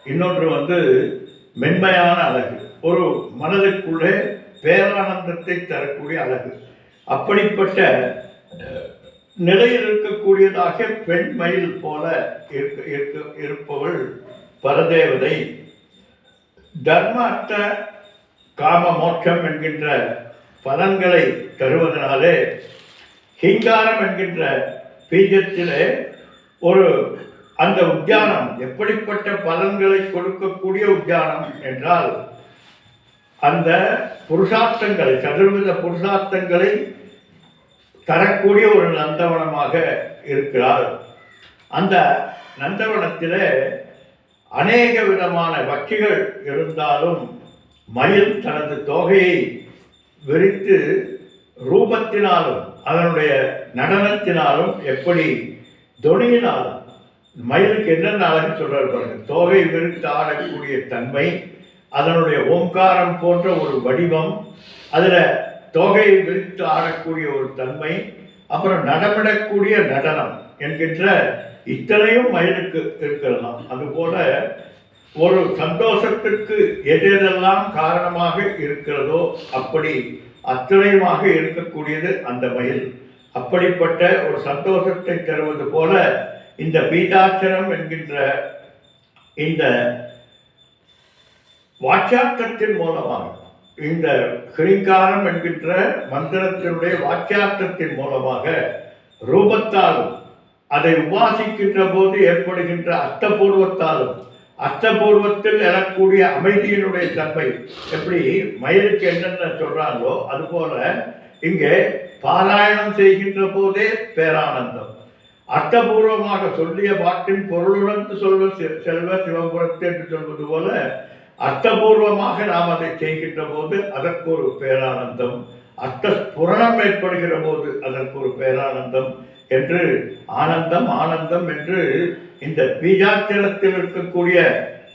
இன்னொன்று மென்மையான அழகு, ஒரு மனதுக்குள்ளே பேரானந்தத்தை தரக்கூடிய அழகு. அப்படிப்பட்ட நிலையில் இருக்கக்கூடியதாக பெண் மயில் போல இருப்பவள் பரதேவதை. தர்ம அர்த்த காம மோட்சம் என்கின்ற பலன்களை தருவதனாலே ஹிங்காரம் என்கின்ற பீஜத்திலே ஒரு அந்த உத்தியானம் எப்படிப்பட்ட பலன்களை கொடுக்கக்கூடிய உத்தியானம் என்றால், அந்த புருஷார்த்தங்களை, சதுர்வித புருஷார்த்தங்களை தரக்கூடிய ஒரு நந்தவனமாக இருக்கிறாள். அந்த நந்தவனத்திலே அநேக விதமான பட்சிகள் இருந்தாலும் மயில் தனது தொகையை விரித்து ரூபத்தினாலும் அதனுடைய நடனத்தினாலும் எப்படி தொனியினாலும், மயிலுக்கு என்னென்ன அழகு சொல்றாரு பாருங்க. தொகை விரித்து ஆடக்கூடிய தன்மை, அதனுடைய ஓங்காரம் போன்ற ஒரு வடிவம், அதில் தோகையை விரித்து ஆடக்கூடிய ஒரு தன்மை, அப்புறம் நடமிடக்கூடிய நடனம் என்கின்ற இத்தனையும் மயிலுக்கு இருக்கிறதாம். அதுபோல ஒரு சந்தோஷத்துக்கு எதெல்லாம் காரணமாக இருக்கிறதோ அப்படி அத்தனையுமாக இருக்கக்கூடியது அந்த மயில். அப்படிப்பட்ட ஒரு சந்தோஷத்தை தருவது போல இந்த பீஜாட்சரம் என்கின்ற இந்த வாக்கியார்த்தத்தின் மூலமாக, இந்த கிரீங்காரம் என்கின்ற மந்திரத்தினுடைய வாக்கியார்த்தத்தின் மூலமாக ரூபத்தாலும் அதை உபாசிக்கின்ற போது ஏற்படுகின்ற அர்த்தபூர்வத்தாலும், அர்த்தபூர்வத்தில் எழக்கூடிய அமைதியினுடைய தன்மை எப்படி மயிலுக்கு என்னென்ன சொல்றாங்களோ அதுபோல இங்கே பாராயணம் செய்கின்ற போதே பேரானந்தம். அர்த்தபூர்வமாக சொல்லிய பாட்டின் பொருளுணர்ந்து செல்வ சிவபுரத்து என்று சொல்வது போல அர்த்தபூர்வமாக நாம் அதை செய்கின்ற போது அதற்கு ஒரு பேரானந்தம், அர்த்த புரணம் ஏற்படுகிற போது அதற்கு ஒரு பேரானந்தம் என்று ஆனந்தம் ஆனந்தம் என்று இந்த பீஜாட்சரத்தில் இருக்கக்கூடிய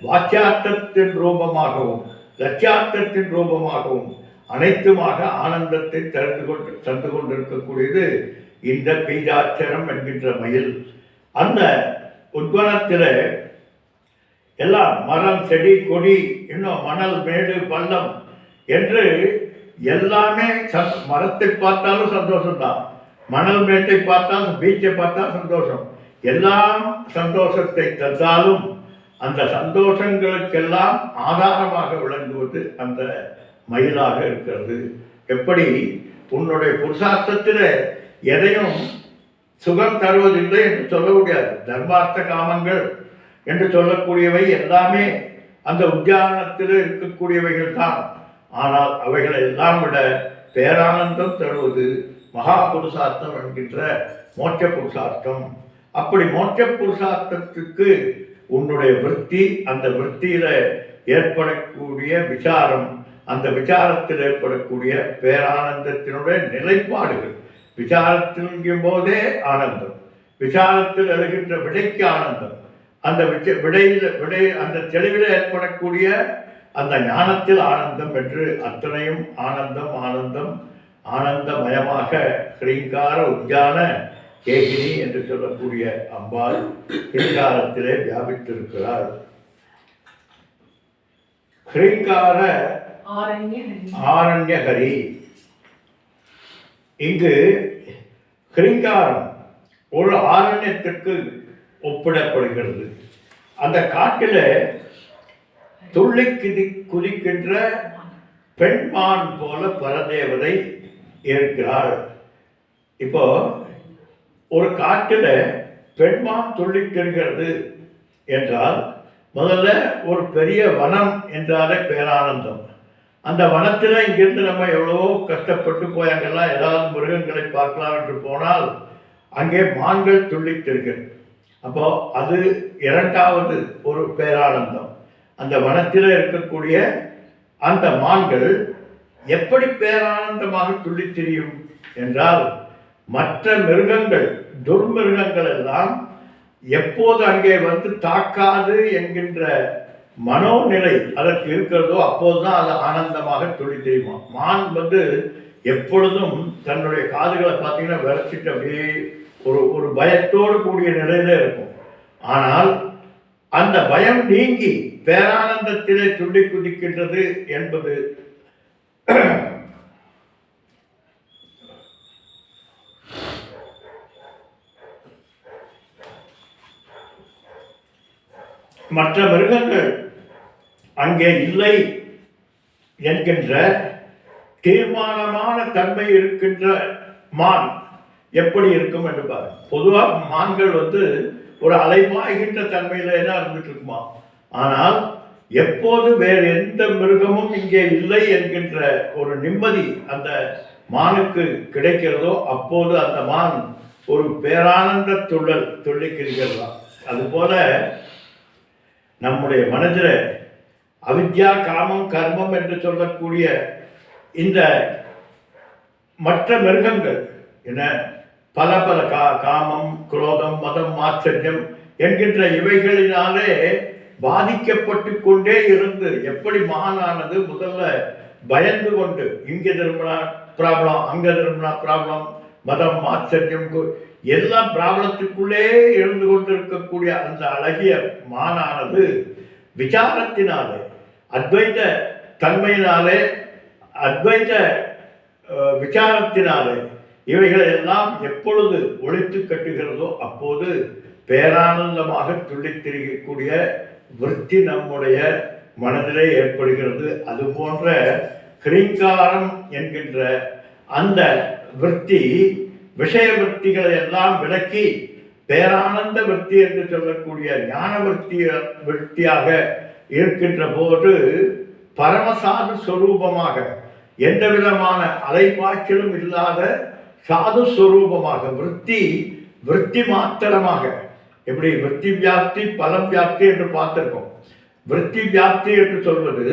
வாக்கியார்த்தத்தின் ரூபமாகவும் லட்சியார்த்தத்தின் ரூபமாகவும் அனைத்துமாக ஆனந்தத்தை தந்து கொண்டிருக்கக்கூடியது இந்த பீஜாட்சரம் என்கின்ற மயில். அந்த உத்வனத்தில் எல்லாம் மரம் செடி கொடி இன்னும் மணல் மேடு பள்ளம் என்று எல்லாமே மரத்தை பார்த்தாலும் சந்தோஷம்தான், மணல் மேட்டை பார்த்தாலும் பீச்சை பார்த்தா சந்தோஷம். எல்லாம் சந்தோஷத்தை தந்தாலும் அந்த சந்தோஷங்களுக்கெல்லாம் ஆதாரமாக விளங்குவது அந்த மயிலாக இருக்கிறது. எப்படி உன்னுடைய புருஷார்த்தத்தில் எதையும் சுகம் தருவதில்லை என்று சொல்ல முடியாது. தர்மார்த்த காமங்கள் என்று சொல்லக்கூடியவை எல்லாமே அந்த உத்தியானத்தில் இருக்கக்கூடியவைகள் தான். ஆனால் அவைகளை எல்லாம் விட பேரானந்தம் தருவது மகா புருஷார்த்தம் என்கின்ற மோட்ச புருஷார்த்தம். அப்படி மோட்ச புருஷார்த்தத்துக்கு உன்னுடைய விருத்தி, அந்த விருத்தியில ஏற்படக்கூடிய விசாரம், அந்த விசாரத்தில் ஏற்படக்கூடிய பேரானந்தத்தினுடைய நிலைப்பாடுகள். விசாரத்தின் போதே ஆனந்தம், விசாரத்தில் எழுகின்ற விடைக்கு ஆனந்தம், அந்த விடை அந்த தெளிவில் ஏற்படக்கூடிய அந்த ஞானத்தில் ஆனந்தம் என்று அத்தனையும் ஆனந்தம் ஆனந்தம் ஆனந்தமயமாக கிரீங்கார உத்யான கேகினி என்று சொல்லக்கூடிய அம்பாள் கிரீங்காரத்திலே வியாபித்திருக்கிறார். கிரீங்கார ஆரண்யகரி. இங்கு கிரீங்காரம் ஒரு ஆரண்யத்திற்கு ஒப்பிடப்படுகிறது. அந்த காட்டில் துள்ளி குதிக்கின்ற பெண்மான் போல பரதேவதை இருக்கிறாள். இப்போ ஒரு காட்டில் பெண்மான் துள்ளி திரிகிறது என்றால் முதல்ல ஒரு பெரிய வனம் என்றாலே பேரானந்தம். அந்த வனத்தில் இங்கிருந்து நம்ம எவ்வளவோ கஷ்டப்பட்டு போய் அங்கெல்லாம் ஏதாவது மிருகங்களை பார்க்கலாம் என்று போனால் அங்கே மான்கள் துள்ளித்திருக்கிறது. அப்போ அது இரண்டாவது ஒரு பேரானந்தம். அந்த வனத்தில் இருக்கக்கூடிய அந்த மான்கள் எப்படி பேரானந்தமாக துள்ளித் திரியும் என்றால், மற்ற மிருகங்கள் துர்மிருகங்கள் எல்லாம் எப்போது அங்கே வந்து தாக்காது என்கின்ற மனோநிலை அதற்கு இருக்கிறதோ அப்போதுதான் அது ஆனந்தமாக துள்ளித் தெரியுமா. மான் வந்து எப்பொழுதும் தன்னுடைய காதுகளை பார்த்தீங்கன்னா விரைச்சிட்டு அப்படியே ஒரு பயத்தோடு கூடிய நிலையில இருக்கும். ஆனால் அந்த பயம் நீங்கி பேரானந்தத்திலே துள்ளி குதிக்கின்றது என்பது மற்ற மிருகங்கள் அங்கே இல்லை என்கின்ற தீர்மானமான தன்மை இருக்கின்ற மான் எப்படி இருக்கும் என்று பாரு. பொதுவாக மான்கள் வந்து ஒரு அலைபாய்கின்ற தன்மையில தான் இருந்துட்டு இருக்குமா. ஆனால் எப்போது வேறு எந்த மிருகமும் இங்கே இல்லை என்கின்ற ஒரு நிம்மதி அந்த மானுக்கு கிடைக்கிறதோ அப்போது அந்த மான் ஒரு பேரானந்த துள்ளிக்கிறதா. அதுபோல நம்முடைய மனதில் அவித்யா காமம் கர்மம் என்று சொல்லக்கூடிய இந்த மற்ற மிருகங்கள் என்ன பல பல காமம் குரோதம் மதம் ஆச்சரியம் என்கின்ற இவைகளினாலே பாதிக்கப்பட்டு கொண்டே இருந்து எப்படி மகானானது முதல்ல பயந்து கொண்டு இங்கே திரும்பினா ப்ராப்ளம், அங்கே திரும்பினா ப்ராப்ளம், மதம் மாச்சரியம், எல்லா ப்ராப்ளத்துக்குள்ளே இருந்து கொண்டிருக்கக்கூடிய அந்த அழகிய மானானது விசாரத்தினாலே, அத்வைத தன்மையினாலே, அத்வைத விசாரத்தினாலே இவைகளை எல்லாம் எப்பொழுது ஒழித்து கட்டுகிறதோ அப்போது பேரானந்தமாக துள்ளித் திரிகக்கூடிய விருத்தி நம்முடைய மனதிலே ஏற்படுகிறது. அதுபோன்ற கிரீங்காரம் என்கின்ற அந்த விருத்தி விஷய விருத்திகளை எல்லாம் விலக்கி பேரானந்த விருத்தி என்று சொல்லக்கூடிய ஞான விருத்தியாக இருக்கின்ற போது பரமசாது ஸ்வரூபமாக, எந்த விதமான அலைபாய்ச்சலும் இல்லாத சாது ஸ்வரூபமாக, விருத்தி மாத்திரமாக, எப்படி விருத்தி வியாப்தி பலம் வியாப்தி என்று பார்த்திருக்கோம். விருத்தி வியாப்தி என்று சொல்வது,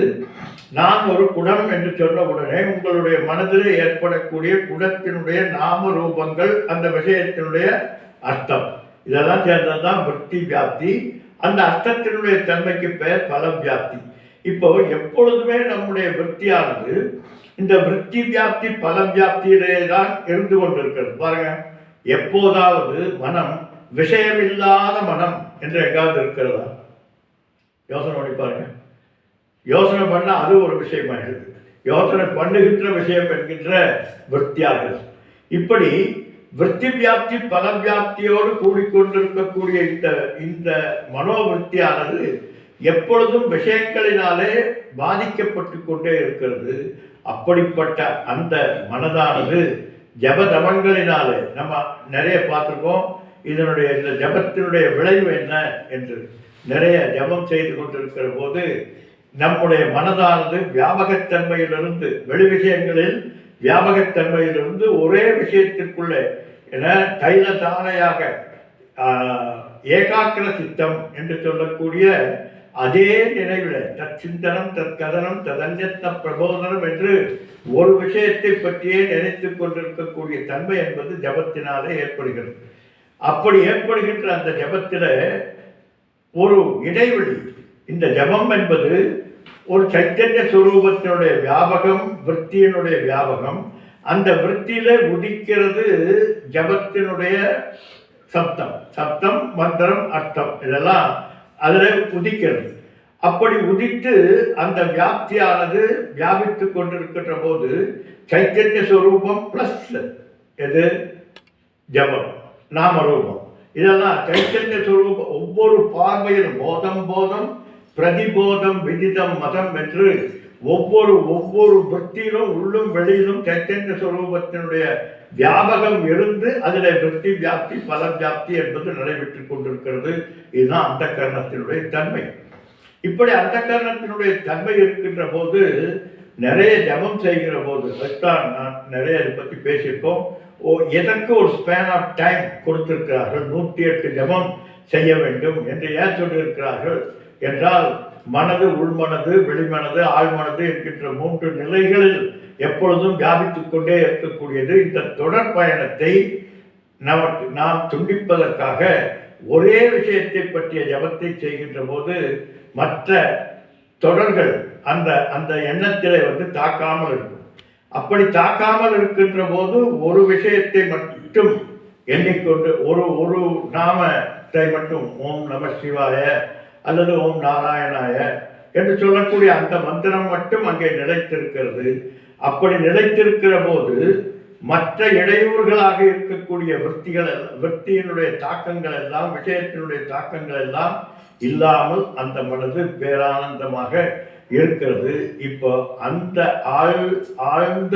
நான் ஒரு குடம் என்று சொன்ன உடனே உங்களுடைய மனதில் ஏற்படக்கூடிய குடத்தினுடைய நாம ரூபங்கள், அந்த விஷயத்தினுடைய அர்த்தம், இதெல்லாம் சேர்ந்ததுதான் விருத்தி வியாப்தி. அந்த அர்த்தத்தினுடைய தன்மைக்கு பெயர் பலம் வியாப்தி. இப்போ எப்பொழுதுமே நம்முடைய விருத்தியானது இந்த விருத்தி வியாப்தி பலம் வியாப்தியிலே தான் இருந்து கொண்டிருக்கிறது. பாருங்க, எப்போதாவது மனம் விஷயமில்லாத மனம் என்று எங்காவது இருக்கிறதா? யோசனை பண்ணி பாருங்க. யோசனை பண்ண அது ஒரு விஷயமாகிறது. யோசனை பண்ணுகின்ற விஷயம் என்கின்ற விருத்தியாகிறது. இப்படி விருத்தி வியாப்தி பல வியாப்தியோடு கூடிக்கொண்டிருக்கக்கூடிய இந்த மனோவிருத்தியானது எப்பொழுதும் விஷயங்களினாலே பாதிக்கப்பட்டு கொண்டே இருக்கிறது. அப்படிப்பட்ட அந்த மனதானது ஜபதமங்களினாலே நம்ம நிறைய பார்த்துருக்கோம். இதனுடைய இந்த ஜபத்தினுடைய விளைவு என்ன என்று நிறைய ஜபம் செய்து கொண்டிருக்கிற போது நம்முடைய மனதானது வியாபகத்தன்மையிலிருந்து, வெளி விஷயங்களில் வியாபகத்தன்மையிலிருந்து ஒரே விஷயத்திற்குள்ளே என தைல தாரையாக ஏகாக்கிர சித்தம் என்று சொல்லக்கூடிய அதே நினைவில் தற்சிந்தனம் தற்கதனம் ததன்யத்ன பிரபோதனம் என்று ஒரு விஷயத்தை பற்றியே நினைத்து கொண்டிருக்கக்கூடிய தன்மை என்பது ஜபத்தினாலே ஏற்படுகிறது. அப்படி ஏற்படுகின்ற அந்த ஜபத்தில் ஒரு இடைவெளி, இந்த ஜபம் என்பது ஒரு சைத்தன்ய சுரூபத்தினுடைய வியாபகம், விருத்தியினுடைய வியாபகம். அந்த விருத்தியில உதிக்கிறது ஜபத்தினுடைய சப்தம் மந்திரம் அர்த்தம், இதெல்லாம் அதில் உதிக்கிறது. அப்படி உதித்து அந்த வியாப்தியானது வியாபித்து கொண்டிருக்கின்ற போது சைத்தன்ய சுரூபம் பிளஸ் எது ஜபம் நாமரூபம், இதெல்லாம் சைத்தன்ய சுரூபம். ஒவ்வொரு பார்வையிலும் போதம் பிரதிபோதம் விதிதம் மதம் என்று ஒவ்வொரு விற்த்தியிலும் உள்ளும் வெளியிலும் சைத்தன்ய சுரூபத்தினுடைய வியாபகம் இருந்து அதில் விருத்தி வியாப்தி பல வியாப்தி என்பது நடைபெற்று கொண்டிருக்கிறது. இதுதான் அந்த கரணத்தினுடைய தன்மை. இப்படி அந்த கரணத்தினுடைய தன்மை இருக்கின்ற போது நிறைய ஜபம் செய்கிற போது, அதுதான் நான் நிறைய இதை பற்றி பேசியிருக்கோம். எதற்கு ஒரு ஸ்பேன் ஆஃப் டைம் கொடுத்திருக்கிறார்கள், 108 ஜபம் செய்ய வேண்டும் என்று ஏன் சொல்லியிருக்கிறார்கள் என்றால், மனது, உள்மனது, வெளிமனது, ஆழ்மனது என்கின்ற 3 நிலைகளில் எப்பொழுதும் வியாபித்துக் கொண்டே இருக்கக்கூடியது. இந்த தொடர் பயணத்தை நாம் துண்டிப்பதற்காக ஒரே விஷயத்தை பற்றிய ஜபத்தை செய்கின்ற போது மற்ற தொடர்கள் அந்த எண்ணத்திலே தாக்காமல் இருக்கும். அப்படி தாக்காமல் இருக்கின்ற போது ஒரு விஷயத்தை மட்டும் எண்ணிக்கொண்டு ஒரு நாமத்தை மட்டும் ஓம் நம சிவாய அல்லது ஓம் நாராயணாய என்று சொல்லக்கூடிய அந்த மந்திரம் மட்டும் அங்கே நிலைத்திருக்கிறது. அப்படி நிலைத்திருக்கிற போது மற்ற இடையூறுகளாக இருக்கக்கூடிய விற்த்தியினுடைய தாக்கங்கள் எல்லாம், விஷயத்தினுடைய தாக்கங்கள் எல்லாம் இல்லாமல் அந்த மனது பேரானந்தமாக இருக்கிறது. இப்போ அந்த ஆழ்ந்த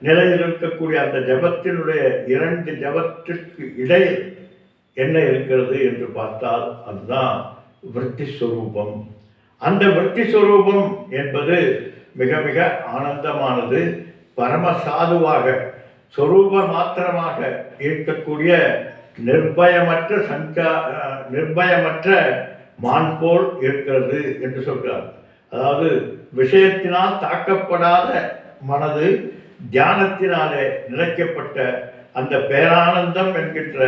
நிலையில் இருக்கக்கூடிய அந்த ஜபத்தினுடைய 2 ஜபத்திற்கு இடையில் என்ன இருக்கிறது என்று பார்த்தால் அதுதான் விருத்தி ஸ்வரூபம். அந்த விருத்தி ஸ்வரூபம் என்பது மிக மிக ஆனந்தமானது. பரமசாதுவாக சொரூப மாத்திரமாக இருக்கக்கூடிய நிர்பயமற்ற மான் போல் இருக்கிறது என்று சொல்கிறார். அதாவது விஷயத்தினால் தாக்கப்படாத மனது, தியானத்தினாலே நிலைக்கப்பட்ட அந்த பேரானந்தம் என்கின்ற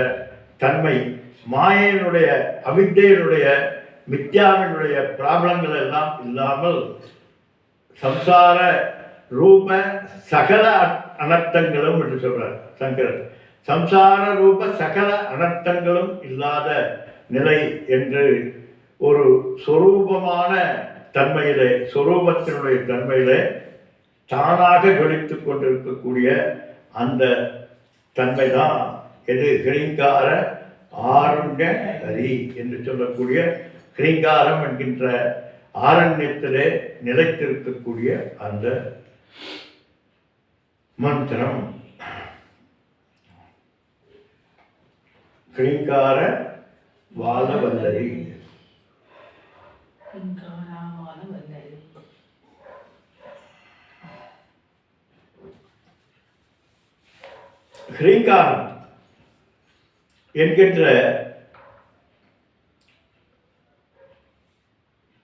தன்மை, மாயையினுடைய அவித்தையினுடைய மித்யாவினுடைய பிராபலங்கள் எல்லாம் இல்லாமல் சம்சார ரூப சகல அனர்த்தங்களும் என்று சொல்றார் சங்கரர். சம்சார ரூப சகல அனர்த்தங்களும் இல்லாத நிலை என்று ஒரு சொரூபமான தன்மையிலே, சொரூபத்தினுடைய தன்மையிலே தானாக ஜொலித்துக் கொண்டிருக்கக்கூடிய அந்த தன்மைதான் எது ஹிரீங்கார ஆருண்ய ஹரி என்று சொல்லக்கூடிய ஹிரீங்காரம் என்கின்ற ஆரண்யத்திலே நிலைத்திருக்கக்கூடிய அந்த மந்திரம். ஹிரீங்கார வாழவல்லரி. ஹிரீங்காரம் என்கின்ற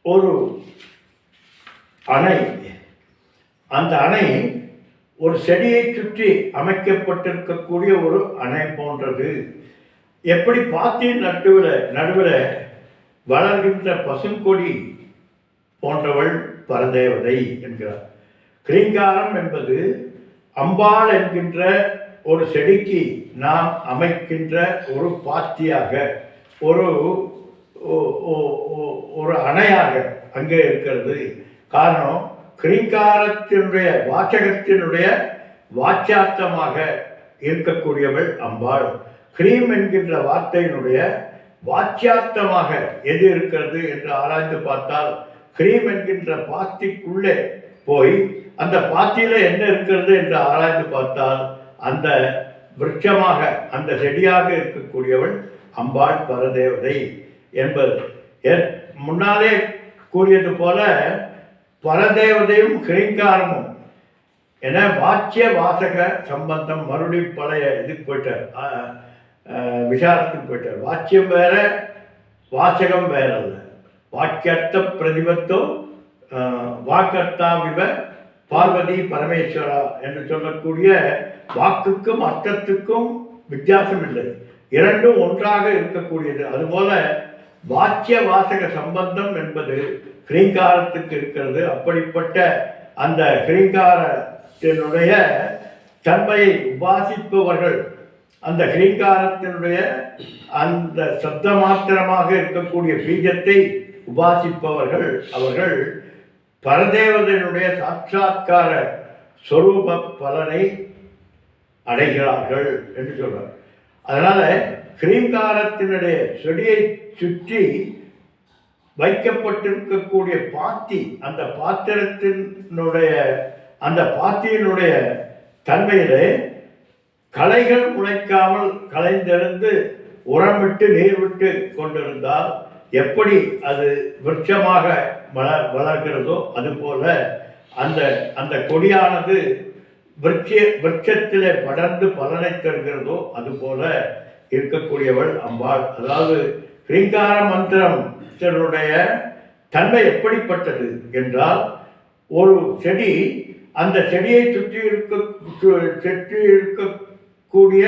ஒரு அணை, அந்த அணை ஒரு செடியை சுற்றி அமைக்கப்பட்டிருக்கக்கூடிய ஒரு அணை போன்றது. எப்படி பாத்தியின் நடுவில் வளர்கின்ற பசுங்கொடி போன்றவள் பரதேவதை என்கிறார். ஹிரீங்காரம் என்பது அம்பாள் என்கின்ற ஒரு செடிக்கு நாம் அமைக்கின்ற ஒரு பாத்தியாக, ஒரு அணையாக அங்கே இருக்கிறது. காரணம், ஹிரீங்காரத்தினுடைய வாச்சகத்தினுடைய வாச்சியார்த்தமாக இருக்கக்கூடியவள் அம்பாள். ஹ்ரீம் என்கின்ற வார்த்தையினுடைய வாச்சியார்த்தமாக எது இருக்கிறது என்று ஆராய்ந்து பார்த்தால், ஹ்ரீம் என்கின்ற பாத்திக்குள்ளே போய் அந்த பாத்தியில என்ன இருக்கிறது என்று ஆராய்ந்து பார்த்தால், அந்த விருட்சமாக, அந்த செடியாக இருக்கக்கூடியவள் அம்பாள் பரதேவதை என்பது. முன்னாலே கூறியது போல பரதேவதையும் ஹிரீங்காரமும் என வாச்சிய வாசக சம்பந்தம். மறுபடி பழைய இதுக்கு போயிட்டார், விசாரத்துக்கு போயிட்டார். வாச்சியம் வேற, வாசகம் வேற அல்ல. வாக்கியர்த்த பிரதிபத்தோ வாக்கர்த்தா விவ பார்வதி பரமேஸ்வரா என்று சொல்லக்கூடிய வாக்குக்கும் அர்த்தத்துக்கும் வித்தியாசம் இல்லை, இரண்டும் ஒன்றாக இருக்கக்கூடியது. அதுபோல வாச்சிய வாசக சம்பந்தம் என்பது ஹிரீங்காரத்துக்கு இருக்கிறது. அப்படிப்பட்ட அந்த ஹிரீங்காரத்தினுடைய தன்மையை உபாசிப்பவர்கள், அந்த ஹிரீங்காரத்தினுடைய அந்த சப்த மாத்திரமாக இருக்கக்கூடிய பீஜத்தை உபாசிப்பவர்கள், அவர்கள் பரதேவதையினுடைய சாட்சாத்கார சொரூப பலனை அடைகிறார்கள் என்று சொல்றார். அதனால ஹிரீங்காரத்தினுடைய செடியை சுற்றி வைக்கப்பட்டிருக்கக்கூடிய பாத்தி, அந்த பாத்தியினுடைய தன்மையிலே களைகள் முளைக்காமல் களைந்திருந்து உரமிட்டு நீர் விட்டு கொண்டிருந்தால் எப்படி அது விருட்சமாக வளர்கிறதோ அதுபோல அந்த கொடியானது விருட்சத்திலே படர்ந்து பலனை தருகிறதோ அதுபோல இருக்கக்கூடியவள் அம்பாள். அதாவது ஹிரீங்கார மந்திரத்தினுடைய தன்மை எப்படிப்பட்டது என்றால், ஒரு செடி, அந்த செடியை சுற்றி இருக்கக்கூடிய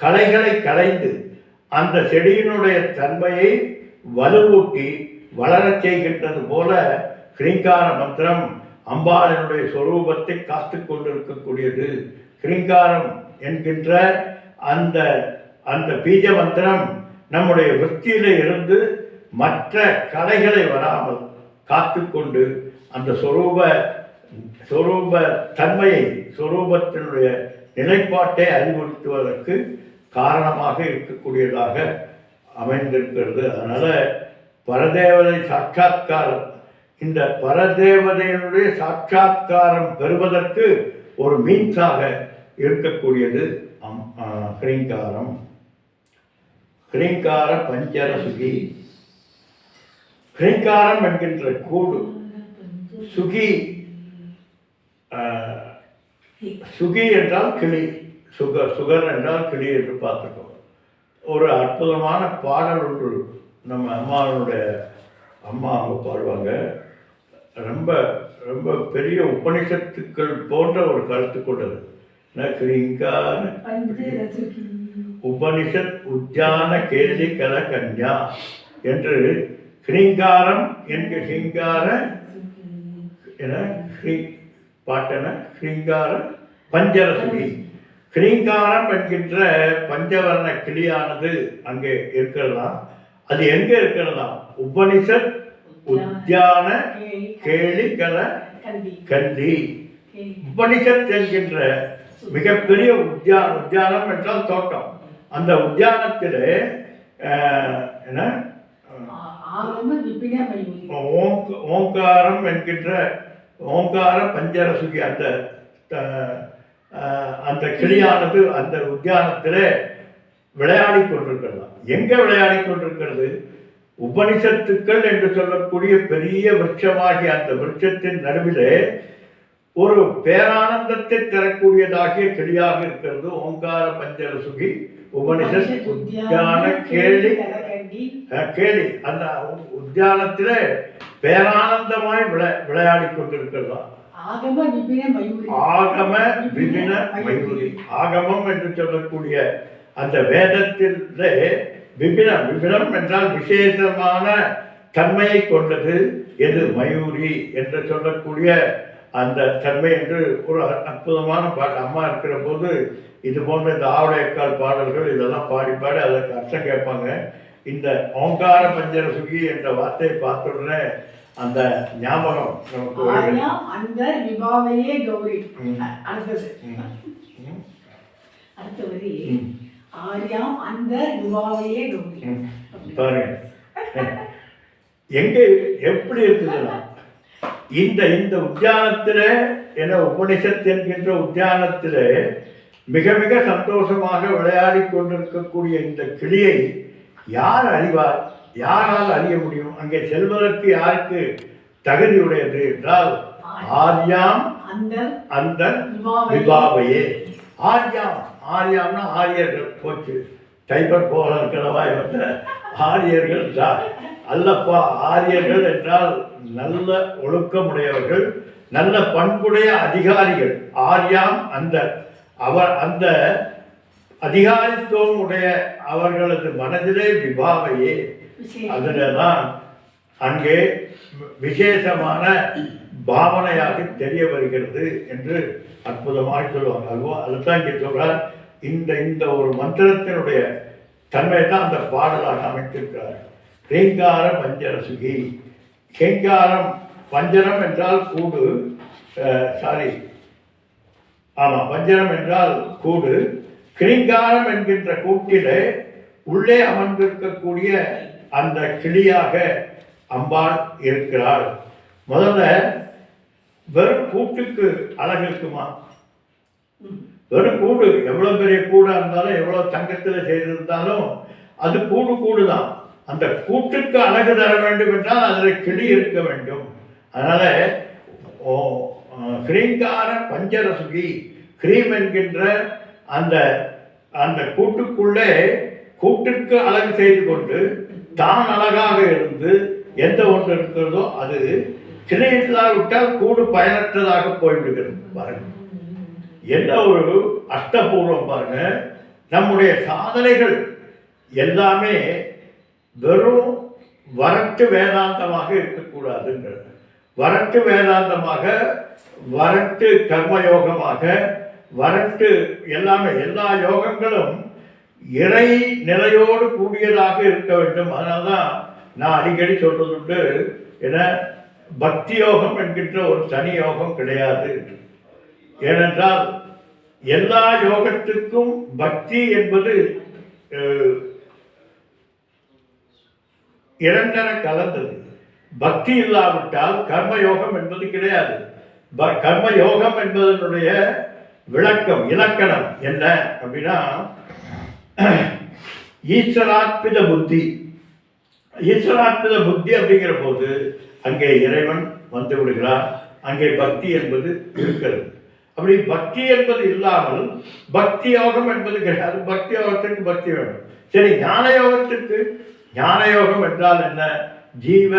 களைகளை களைந்து அந்த செடியினுடைய தன்மையை வலுவூட்டி வளரச் செய்கின்றது போல ஹிரீங்கார மந்திரம் அம்பாளினுடைய சொரூபத்தை காத்து கொண்டிருக்கக்கூடியது. ஹிரீங்காரம் என்கின்ற அந்த பீஜ மந்திரம் நம்முடைய விருத்தியிலே இருந்து மற்ற கலைகளை வராமல் காத்து கொண்டு அந்த சொரூப தன்மையை, சொரூபத்தினுடைய நிலைப்பாட்டை அறிவுறுத்துவதற்கு காரணமாக இருக்கக்கூடியதாக அமைந்திருக்கிறது. அதனால பரதேவதை சாட்சாத்காரம், இந்த பரதேவதையினுடைய சாட்சாத்காரம் பெறுவதற்கு ஒரு மீன்ஸாக இருக்கக்கூடியது ஹிரீங்காரம். ஹிரீங்கார பஞ்சர சுகி. ஹிரீங்காரம் என்கின்ற கூடு, சுகி, சுகி என்றால் கிளி, சுகர் என்றால் கிளி என்று பார்த்துக்கோ. ஒரு அற்புதமான பாடல் ஒன்று நம்ம அம்மாவுடைய அம்மா அவங்க பாடுவாங்க. ரொம்ப ரொம்ப பெரிய உபனிஷத்துக்கள் போன்ற ஒரு கருத்து கொண்டது. ஹிரீங்கார உபனிஷத் உத்தியான கேலி கல கன்யா என்று ஹிரீங்காரம் என்கிற ஹிங்கார என பாட்டன கிரீங்கார பஞ்சரசுகி. கிரீங்காரம் என்கின்ற பஞ்சவர்ண கிளியானது அங்கே இருக்கிறதாம். அது எங்கே இருக்கிறதாம்? உபனிஷத் உத்தியான கேளி கல கண்டி. உபனிஷத் என்கின்ற மிகப்பெரிய உத்தியானம் என்றால் தோட்டம். அந்த உத்தியானத்தில் என்ன ஓங்காரம் என்கின்ற ஓங்கார பஞ்சரசுகி அந்த அந்த கிளியானது அந்த உத்தியானத்தில் விளையாடி கொண்டிருக்கிறதா. எங்கே விளையாடி கொண்டிருக்கிறது? உபனிஷத்துக்கள் என்று சொல்லக்கூடிய பெரிய விருட்சமாகிய அந்த விருட்சத்தின் நடுவிலே ஒரு பேரானந்தத்தை தரக்கூடியதாகிய கிளியாக இருக்கிறது ஓங்கார பஞ்சரசுகி உபனிஷத் உத்தியான கேளி கேளி. அந்த உத்தியானத்திலே பேரானந்தமாய் விளையாடி கொண்டிருக்கிறதா. ஆகம விபின மயூரி. ஆகமம் என்று சொல்லக்கூடிய அந்த வேதத்திலே விபினம் என்றால் விசேஷமான தன்மையை கொண்டது. எது? மயூரி என்று சொல்லக்கூடிய அந்த தன்மை என்று ஒரு அற்புதமான அம்மா இருக்கிற போது இது போன்ற இந்த ஆவடையக்கால் பாடல்கள் இதெல்லாம் பாடி அதற்கு அர்த்தம் கேட்பாங்க. இந்த ஓங்கார பஞ்சரசுகி என்ற வார்த்தையை பார்த்த உடனே அந்த ஞாபகம் நமக்கு அந்த விபாவையே கௌரி. அடுத்தது ஆரியாம் அந்த விபாவையே கௌரி. பாருங்க எங்க எப்படி இருக்குதுன்னா இந்த உத்தியானத்தில் என உபனிஷத் என்கின்ற உத்தியானத்தில் மிக மிக சந்தோஷமாக விளையாடி கொண்டிருக்கக்கூடிய இந்த கிளியை யார் அறிவார்? யாரால் அறிய முடியும்? அங்கே செல்வதற்கு யாருக்கு தகுதி உடையது என்றால் ஆர்யாம் அந்த விபாவையே. ஆர்யாம்னா ஆரியர்கள். போச்சு டைபர் போல இருக்கிறவாய் வந்த ஆரியர்கள் தான் அல்லப்பா. ஆரியர்கள் என்றால் நல்ல ஒழுக்கமுடையவர்கள், நல்ல பண்புடைய அதிகாரிகள். ஆர்யாம் அந்த அதிகாரித்துவம் உடைய அவர்களது மனதிலே விபாவையே. அதில்தான் அங்கே விசேஷமான பாவனையாக தெரிய வருகிறது என்று அற்புதமாக சொல்லுவாங்க. அதுவோ அதுதான் இங்கே சொல்றார். இந்த ஒரு மந்திரத்தினுடைய தன்மை தான் அந்த பாடலாக அமைத்திருக்கிறார். கிரீங்கார பஞ்சரசுகி. கிங்காரம் பஞ்சரம் என்றால் கூடு. பஞ்சரம் என்றால் கூடு. கிரீங்காரம் என்கின்ற கூட்டிலே உள்ளே அமர்ந்திருக்கக்கூடிய அந்த கிளியாக அம்பாள் இருக்கிறாள். முதல்ல வெறும் கூட்டுக்கு அழகு இருக்குமா? வெறும் கூடு எவ்வளோ பெரிய கூடாக இருந்தாலும் எவ்வளோ தங்கத்தில் செய்திருந்தாலும் அது கூடு தான். அந்த கூட்டுக்கு அழகு தர வேண்டும் என்றால் அதில் கிளி இருக்க வேண்டும். அதனால கிரீங்கார பஞ்சரசுகி. கிரீம் என்கின்ற அந்த அந்த கூட்டுக்குள்ளே கூட்டிற்கு அழகு செய்து கொண்டு தான் அழகாக இருந்து எந்த ஒன்று இருக்கிறதோ அது கிளையில்லாவிட்டால் கூடு பயனற்றதாக போய்விடுகிறது. பாருங்க என்ன ஒரு அஷ்டபூர்வம். பாருங்க நம்முடைய சாதனைகள் எல்லாமே வெறும் வரட்டு வேதாந்தமாக இருக்கக்கூடாதுங்கிறது. வரட்டு வேதாந்தமாக, வரட்டு கர்மயோகமாக, வரட்டு எல்லாமே எல்லா யோகங்களும் இறை நிலையோடு கூடியதாக இருக்க வேண்டும். அதனால்தான் நான் அடிக்கடி சொல்றதுண்டு, ஏன்னா பக்தி யோகம் என்கின்ற ஒரு தனி யோகம் கிடையாது. ஏனென்றால் எல்லா யோகத்திற்கும் பக்தி என்பது இரண்டரை கலந்தது. பக்தி இல்லாவிட்டால் கர்மயோகம் என்பது கிடையாது. கர்மயோகம் என்பதனுடைய விளக்கம் இலக்கணம் என்ன அப்படின்னா, ஈஸ்வராத்மித புத்தி. ஈஸ்வராத்மித புத்தி அப்படிங்கிற போது அங்கே இறைவன் வந்து விடுகிறார். அங்கே பக்தி என்பது இருக்கிறது. அப்படி பக்தி என்பது இல்லாமல் பக்தி யோகம் என்பது கிடையாது. பக்தி யோகத்திற்கு பக்தி வேண்டும். சரி, ஞான யோகத்திற்கு ஞான யோகம் என்றால் என்ன? ஜீவ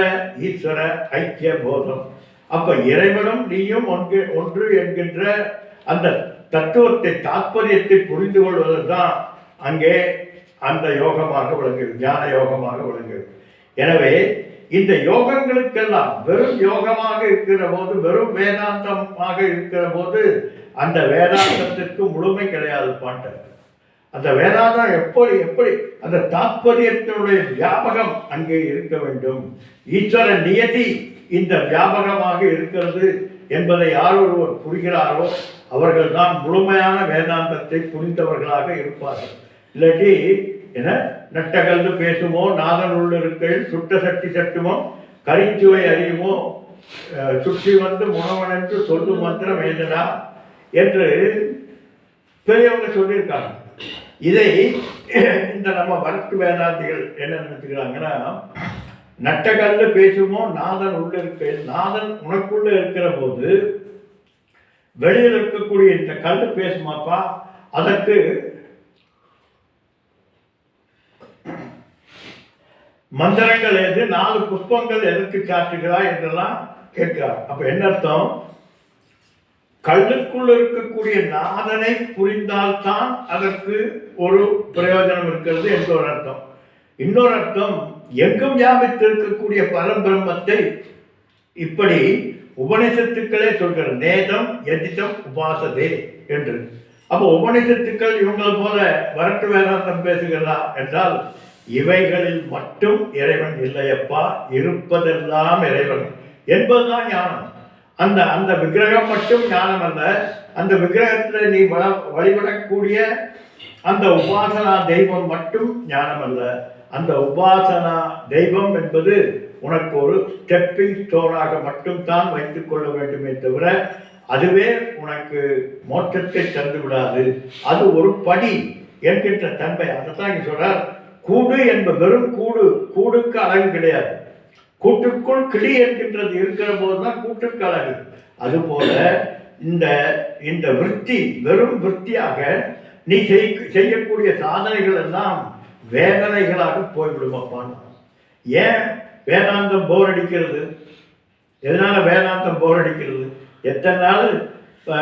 ஈஸ்வர ஐக்கிய போதம். அப்ப இறைவனும் நீயும் ஒன்று என்கின்ற அந்த தத்துவத்தை, தாற்பயத்தை புரிந்து கொள்வதுதான் அங்கே அந்த யோகமாக விளங்குகிறது, ஞான யோகமாக விளங்குகிறது. எனவே இந்த யோகங்களுக்கெல்லாம் வெறும் யோகமாக இருக்கிற போது, வெறும் வேதாந்தமாக இருக்கிற போது அந்த வேதாந்தத்திற்கு முழுமை கிடையாது பாட்டு. அந்த வேதாந்தம் எப்படி எப்படி அந்த தாற்பயத்தினுடைய வியாபகம் அங்கே இருக்க வேண்டும். ஈஸ்வர நியதி இந்த வியாபகமாக இருக்கிறது என்பதை யார் ஒருவர் புரிகிறாரோ அவர்கள் தான் முழுமையான வேதாந்தத்தை புரிந்தவர்களாக இருப்பார்கள். இல்லாட்டி என நட்டகல்னு பேசுமோ, நாதன் உள்ளிருக்கையில் சுட்ட சட்டி சட்டுமோ, கரிச்சுவை அறியுமோ, சுற்றி வந்து முனவனென்று சொல்லு மந்திரம் எழுதனா என்று பெரியவங்க சொல்லியிருக்காங்க. இதை இந்த நம்ம வரட்டு வேதாந்திகள் என்ன நினைச்சுக்கிறாங்கன்னா, நட்டகல்ல பேசுமோ நாதன் உள்ள இருக்கையில், நாதன் உனக்குள்ள இருக்கிற போது வெளியில் இருக்கக்கூடிய இந்த கல் பேசுமாப்பா, அதற்கு மந்திரங்கள் எது, 4 புஷ்பங்கள் எதற்கு சாற்றுகிறாய் என்றெல்லாம் கேட்கிறார். அப்ப என்ன அர்த்தம்? கல்லுக்குள் இருக்கக்கூடிய நாதனை புரிந்தால்தான் அதற்கு ஒரு பிரயோஜனம் இருக்கிறது என்று ஒரு அர்த்தம். இன்னொரு அர்த்தம், எங்கும் வியாபித்திருக்கக்கூடிய பரபிரம்மத்தை இப்படி உபனிஷத்துக்களே சொல்கிற நேதம் எதிதம் உபாசதே என்று. அப்போ உபனிஷத்துக்கள் இவங்களை போல வரட்டு வேதாந்தம் பேசுகிறதா என்றால், இவைகளில் மட்டும் இறைவன் இல்லையப்பா, இருப்பதெல்லாம் இறைவன் என்பதுதான் ஞானம். அந்த அந்த விக்கிரகம் மட்டும் ஞானம் அல்ல, அந்த விக்கிரகத்தில் நீ வழிபடக்கூடிய அந்த உபாசனா தெய்வம் மட்டும் ஞானம் அல்ல. அந்த உபாசனா தெய்வம் என்பது உனக்கு ஒரு ஸ்டெப்பிங் ஸ்டோனாக மட்டும்தான் வைத்துக் கொள்ள வேண்டுமே தவிர அதுவே உனக்கு மோட்சத்தை தந்து விடாது. அது ஒரு படி என்கின்ற தன்மை. அதைத்தான் இங்கே சொல்றார். கூடு என்பது வெறும் கூடு, கூடுக்கு அழகு கிடையாது. கூட்டுக்குள் கிளி என்கின்றது இருக்கிற போதுதான் கூட்டுக்கு அழகு. அதுபோல இந்த இந்த விருத்தி வெறும் விருத்தியாக நீ செய்யக்கூடிய சாதனைகள் எல்லாம் வேதனைகளாக போய்விடுமாப்பான். ஏன் வேதாந்தம் போர் அடிக்கிறது? எதனால வேதாந்தம் போர் அடிக்கிறது? எத்தனை நாள்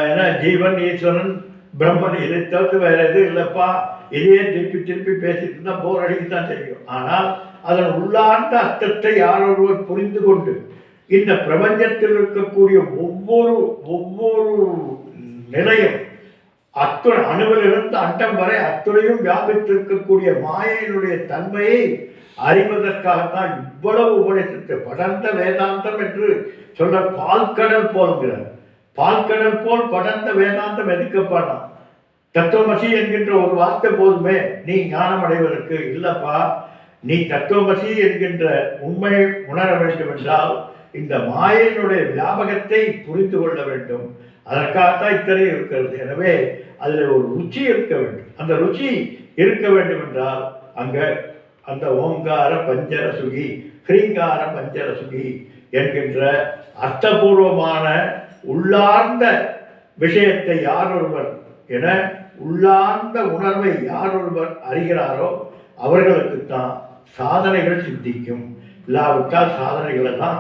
ஏன்னா ஜீவன் ஈஸ்வரன் பிரம்மன் இதை தவிர்த்து வேற எதுவும் இல்லைப்பா, இதையே திருப்பி திருப்பி பேசிட்டு இருந்தால் போர் அடிக்கத்தான் தெரியும். ஆனால் அதன் உள்ளார்ந்த அர்த்தத்தை யாரொருவர் புரிந்து கொண்டு இந்த பிரபஞ்சத்தில் இருக்கக்கூடிய ஒவ்வொரு ஒவ்வொரு நிலையும் அத்துணை அணுவிலிருந்து அண்டம் வரை அத்துணையும் வியாபித்திருக்கக்கூடிய மாயையினுடைய தன்மையை அறிவதற்காகத்தான் இவ்வளவு உபநிஷத்து படர்ந்த வேதாந்தம் என்று சொல்ற பால்கடல் போல்கிறார். பால்கடல் போல் படர்ந்த வேதாந்தம் எதுக்கப்படாம். தத்துவமசி என்கின்ற ஒரு வார்த்தை போதுமே நீ ஞானம் அடைவதற்கு. இல்லப்பா, நீ தத்துவமசி என்கின்ற உண்மையை உணர வேண்டும் என்றால் இந்த மாயையினுடைய வியாபகத்தை புரிந்து கொள்ள வேண்டும். அதற்காகத்தான் இத்தனை இருக்கிறது. எனவே அதில் ஒரு ருச்சி இருக்க வேண்டும். அந்த ருச்சி இருக்க வேண்டும் என்றால் அங்கே அந்த ஓங்கார பஞ்சரசுகி, ஹ்ரீங்கார பஞ்சரசுகி என்கின்ற அர்த்தபூர்வமான உள்ளார்ந்த விஷயத்தை யார் ஒருவர் என உள்ளார்ந்த உணர்வை யார் ஒருவர் அறிகிறாரோ அவர்களுக்குத்தான் சாதனைகள் சித்திக்கும். இல்லாவிட்டால் சாதனைகள் எல்லாம்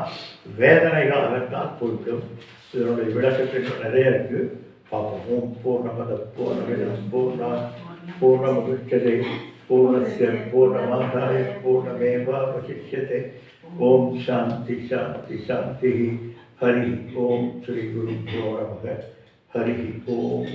வேதனைகளாகத்தான் போய்விடும். இதனுடைய விளக்கத்தில் நிறைய இருக்கு, பார்ப்போம். பூர்ணமத பூர்ணமிதம் பூர்ணமுதச்யதே பூர்ணஸ்ய பூர்ணமாதாய பூர்ணமேவாவசிஷ்யதே. ஓம் சாந்தி சாந்தி சாந்தி. ஹரி ஓம் ஸ்ரீ குருப்யோ நமக. ஹரி ஓம்.